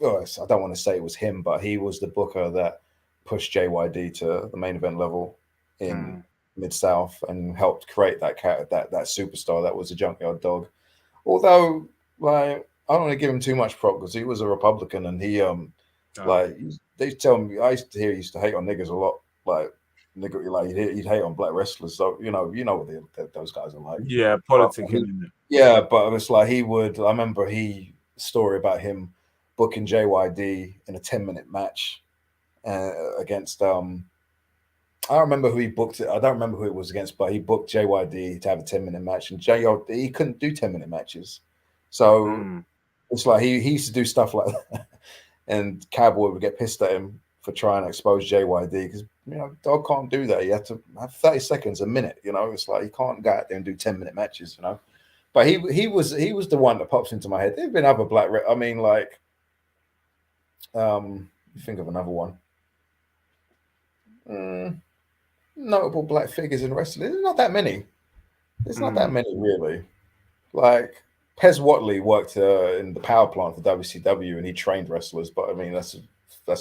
oh, I don't want to say it was him, but he was the booker that pushed JYD to the main event level in Mid South and helped create that superstar that was a Junkyard Dog. Although, like, I don't want to give him too much prop because he was a Republican and he like they tell me I used to hear he used to hate on niggers a lot, like nigger, like he'd hate on black wrestlers. So you know what those guys are like. Yeah, But, politicking. yeah, but it's like he would. I remember story about him booking JYD in a 10-minute match against I don't remember who he booked it. I don't remember who it was against, but he booked JYD to have a 10-minute match, and JYD he couldn't do 10-minute matches. So it's like he used to do stuff like that, and Cowboy would get pissed at him for trying to expose JYD because Dog can't do that. You have to have 30 seconds a minute. It's like he can't go out there and do 10-minute matches. But he was the one that pops into my head. There've been other I mean, like, think of another one. Notable black figures in wrestling. There's not that many. There's not that many really. Like Pez Whatley worked in the power plant for WCW and he trained wrestlers. But I mean, that's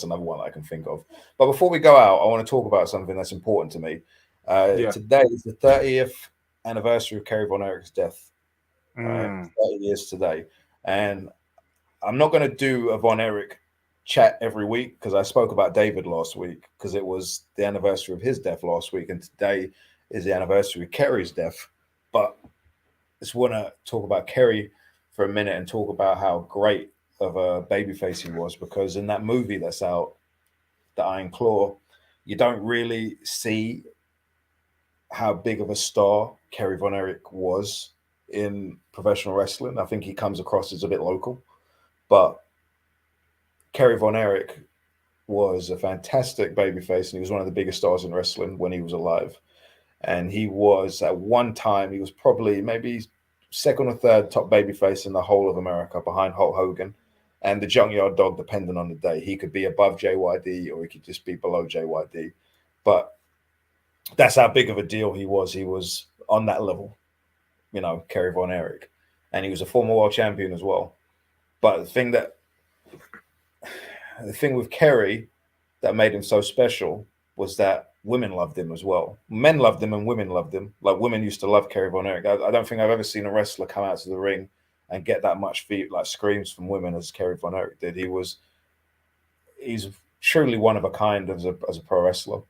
another one I can think of. But before we go out, I want to talk about something that's important to me. Today is the 30th anniversary of Kerry Von Erich's death. 30 years today, and I'm not going to do a Von Erich chat every week because I spoke about David last week because it was the anniversary of his death last week, and today is the anniversary of Kerry's death. But I just want to talk about Kerry for a minute and talk about how great of a babyface he was, because in that movie that's out, The Iron Claw, you don't really see how big of a star Kerry Von Erich was in professional wrestling. I think he comes across as a bit local, but Kerry Von Erich was a fantastic babyface, and he was one of the biggest stars in wrestling when he was alive. And he was, at one time, he was probably maybe second or third top babyface in the whole of America behind Hulk Hogan and the Junkyard Dog, depending on the day. He could be above JYD or he could just be below JYD. But that's how big of a deal he was. He was on that level. Kerry Von Erich. And he was a former world champion as well. But the thing with Kerry that made him so special was that women loved him as well. Men loved him and women loved him. Like, women used to love Kerry Von Erich. I don't think I've ever seen a wrestler come out to the ring and get that much screams from women as Kerry Von Erich did. He's truly one of a kind as a pro wrestler.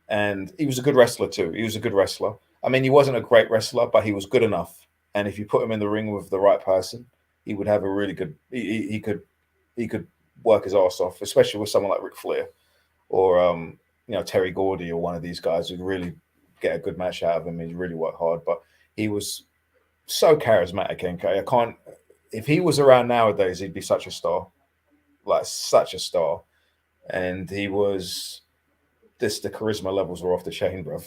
And he was a good wrestler too. He was a good wrestler. I mean, he wasn't a great wrestler, but he was good enough. And if you put him in the ring with the right person, he would have a really good. He could work his ass off, especially with someone like Ric Flair or Terry Gordy or one of these guys who really get a good match out of him. He really worked hard, but he was so charismatic. And if he was around nowadays, he'd be such a star, like such a star. And he was. The charisma levels were off the chain, bro.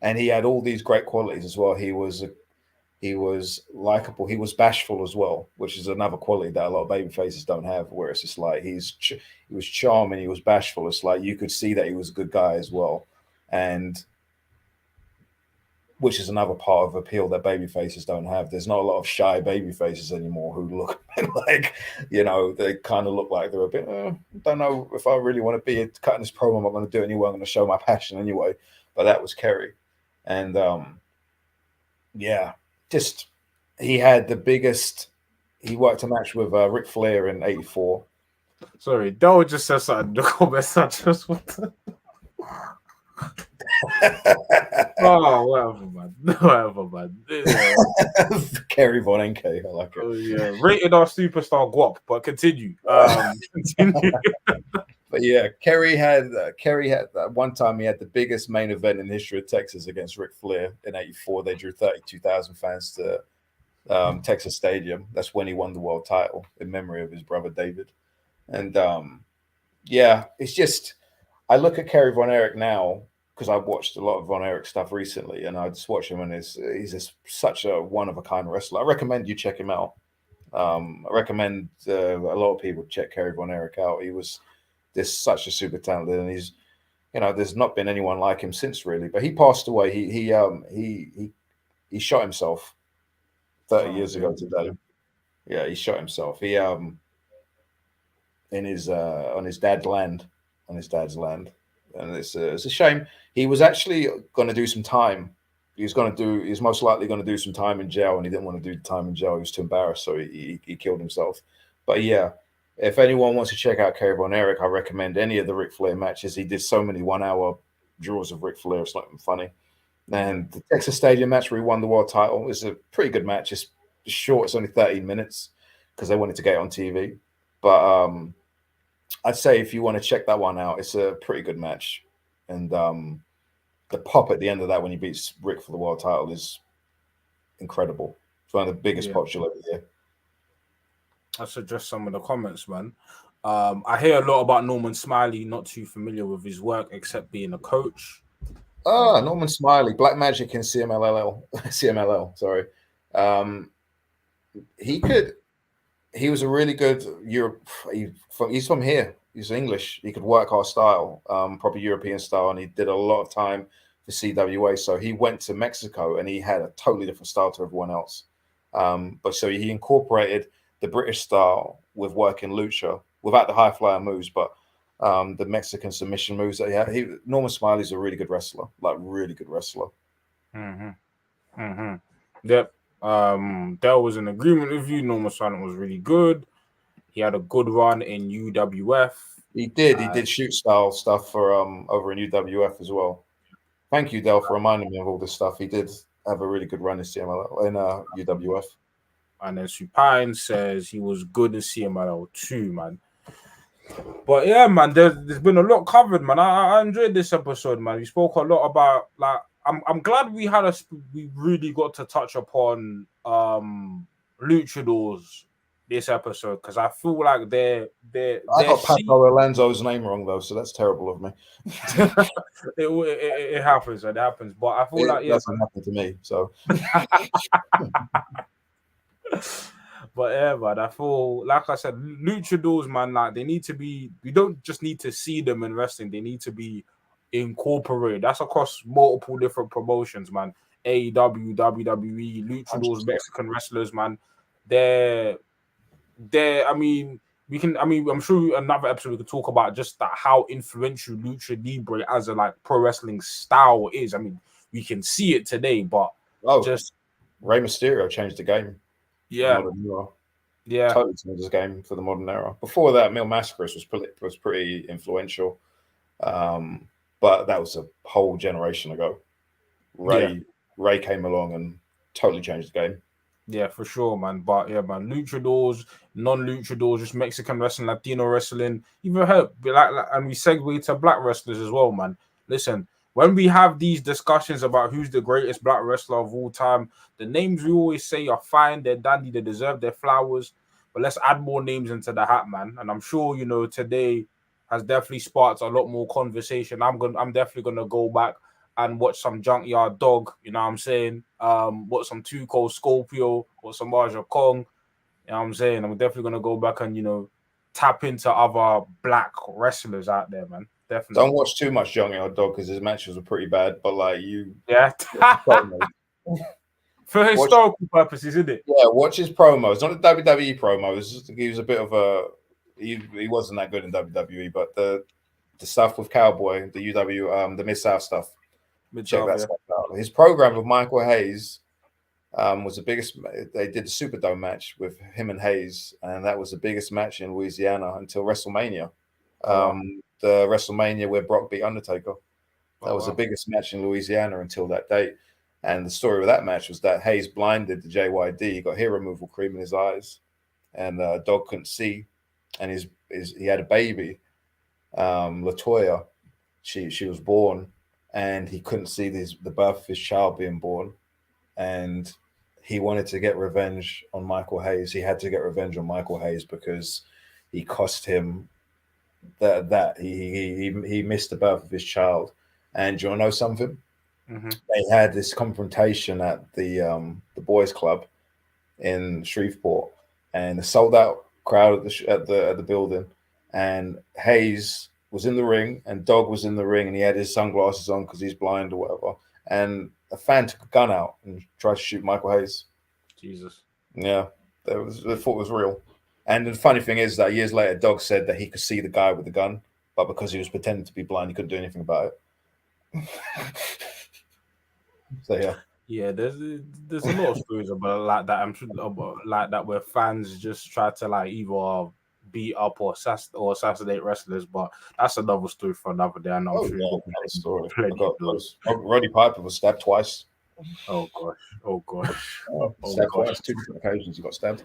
And he had all these great qualities as well. He was likable. He was bashful as well, which is another quality that a lot of baby faces don't have. Where it's just like he was charming, he was bashful. It's like you could see that he was a good guy as well, and which is another part of appeal that baby faces don't have. There's not a lot of shy baby faces anymore who look like, they kind of look like they're a bit, don't know if I really want to be cutting this promo. I'm not going to do it anyway. I'm going to show my passion anyway. But that was Kerry. And he had the biggest, he worked a match with Ric Flair in 84. Sorry, Dell just said something in the comments. Oh, whatever, man. Whatever, man. Kerry Von Enke, I like it. Oh yeah, rated our superstar guap, but continue. Continue. But yeah, Kerry had one time he had the biggest main event in the history of Texas against Ric Flair in '84. They drew 32,000 fans to Texas Stadium. That's when he won the world title in memory of his brother David. And yeah, it's just I look at Kerry Von Erich now because I've watched a lot of Von Erich stuff recently, and I just watch him, and he's just such a one of a kind wrestler. I recommend you check him out. I recommend a lot of people check Kerry Von Erich out. He was just such a super talented, and he's there's not been anyone like him since really. But he passed away. He shot himself 30 years ago today. Yeah, he shot himself. He in his on his dad's land, and it's a shame. He was actually going to do some time. He's most likely going to do some time in jail, and he didn't want to do the time in jail. He was too embarrassed, so he killed himself. But yeah, if anyone wants to check out Kerry Von Erich, I recommend any of the Ric Flair matches. He did so many 1 hour draws of Ric Flair. It's not even funny. And the Texas Stadium match where he won the world title is a pretty good match. It's short. It's only 13 minutes because they wanted to get it on TV. But I'd say if you want to check that one out, it's a pretty good match. And the pop at the end of that when he beats Rick for the world title is incredible. It's one of the biggest pops you'll ever hear. That's just some of the comments, man. I hear a lot about Norman Smiley, not too familiar with his work except being a coach. Norman Smiley, Black Magic in CMLL, sorry. He was a really good he's from here. He's English. He could work our style, proper European style, and he did a lot of time for CWA. So he went to Mexico and he had a totally different style to everyone else. But so he incorporated the British style with working lucha without the high flyer moves, but the Mexican submission moves that he had. Norman Smiley's a really good wrestler, like really good wrestler. Yep. Dell was in agreement with you. Norman Smiley was really good. He had a good run in UWF. He did shoot style stuff for over in UWF as well. Thank you, Dell, for reminding me of all this stuff. He did have a really good run in CMLL in UWF. And then Supine says he was good in CMLL too, man. But yeah, man, there's been a lot covered, man. I enjoyed this episode, man. We spoke a lot about like I'm glad we really got to touch upon luchadors this episode because I feel like I got Paco Alonso's name wrong though, so that's terrible of me. it happens, it happens. But I feel like doesn't happen to me, so. But yeah, man, I feel like I said, luchadors, man, like they need to be. We don't just need to see them in wrestling; they need to be incorporated. That's across multiple different promotions, man. AEW, WWE, luchadors, Mexican wrestlers, man. I mean, I'm sure another episode we could talk about just that how influential lucha libre as a like pro wrestling style is. I mean, we can see it today, but just Rey Mysterio changed the game. Yeah, totally changed his game for the modern era. Before that, Mil Mascaras was pretty influential, but that was a whole generation ago. Ray came along and totally changed the game. Yeah, for sure, man. But yeah, man, luchadors, non-luchadors, just Mexican wrestling, Latino wrestling, even help. And we segue to black wrestlers as well, man. Listen, when we have these discussions about who's the greatest black wrestler of all time, the names we always say are fine, they're dandy, they deserve their flowers. But let's add more names into the hat, man. And I'm sure today has definitely sparked a lot more conversation. I'm definitely gonna go back and watch some Junkyard Dog, you know what I'm saying? Watch some Too Cold Scorpio, watch some Marja Kong, you know what I'm saying? I'm definitely gonna go back and tap into other black wrestlers out there, man. Definitely. Don't watch too much Junkyard Dog because his matches were pretty bad, but like for historical purposes, isn't it? Yeah, watch his promos, not the WWE promos. He was a bit of a he wasn't that good in WWE, but the stuff with Cowboy, the UW, the Mid-South stuff. Check that stuff out. His program with Michael Hayes was the biggest. They did the Superdome match with him and Hayes, and that was the biggest match in Louisiana until WrestleMania. The WrestleMania where Brock beat Undertaker. That Oh, was the wow. biggest match in Louisiana until that date. And the story of that match was that Hayes blinded the JYD. He got hair removal cream in his eyes, and Dog couldn't see. And he had a baby, Latoya. She was born, and he couldn't see the birth of his child being born. And he wanted to get revenge on Michael Hayes. He had to get revenge on Michael Hayes because he cost him that he missed the birth of his child. And do you want to know something? Mm-hmm. They had this confrontation at the boys' club in Shreveport, and a sold out crowd at the building. And Hayes was in the ring, and Dog was in the ring, and he had his sunglasses on because he's blind or whatever. And a fan took a gun out and tried to shoot Michael Hayes. Jesus. Yeah, they thought it was real. And the funny thing is that years later, Dog said that he could see the guy with the gun, but because he was pretending to be blind, he couldn't do anything about it. So yeah. Yeah, there's a lot of stories about like that. I'm sure about like that where fans just try to like either beat up or assassinate wrestlers, but that's another story for another day. And I'm Oh sure you've yeah, got another story. plenty of those. Roddy Piper was stabbed twice. Oh gosh, oh gosh, oh Stabbed gosh. twice, two different occasions. He got stabbed.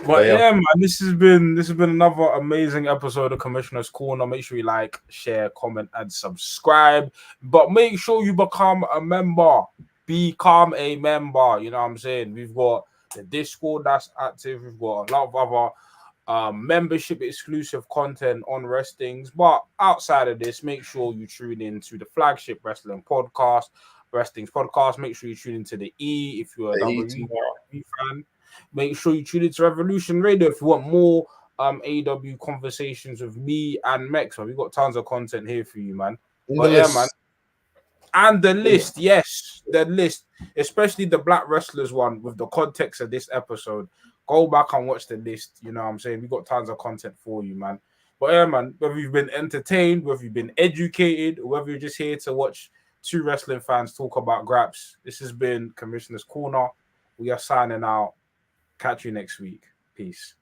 But yeah, yeah, man, this has been another amazing episode of Commissioner's Corner. Make sure you like, share, comment, and subscribe. But make sure you become a member. Become a member. You know what I'm saying? We've got the Discord that's active. We've got a lot of other membership exclusive content on wrestlings. But outside of this, make sure you tune in to the flagship wrestlings podcast. Make sure you tune into the E if you're a WWE fan. Make sure you tune into Revolution Radio if you want more AW conversations with me and Mex. We've got tons of content here for you, man. But yeah, man. And the list, yes, the list, especially the Black Wrestlers one with the context of this episode. Go back and watch the list. You know what I'm saying? We've got tons of content for you, man. But yeah, man, whether you've been entertained, whether you've been educated, or whether you're just here to watch two wrestling fans talk about Graps, this has been Commissioner's Corner. We are signing out. Catch you next week. Peace.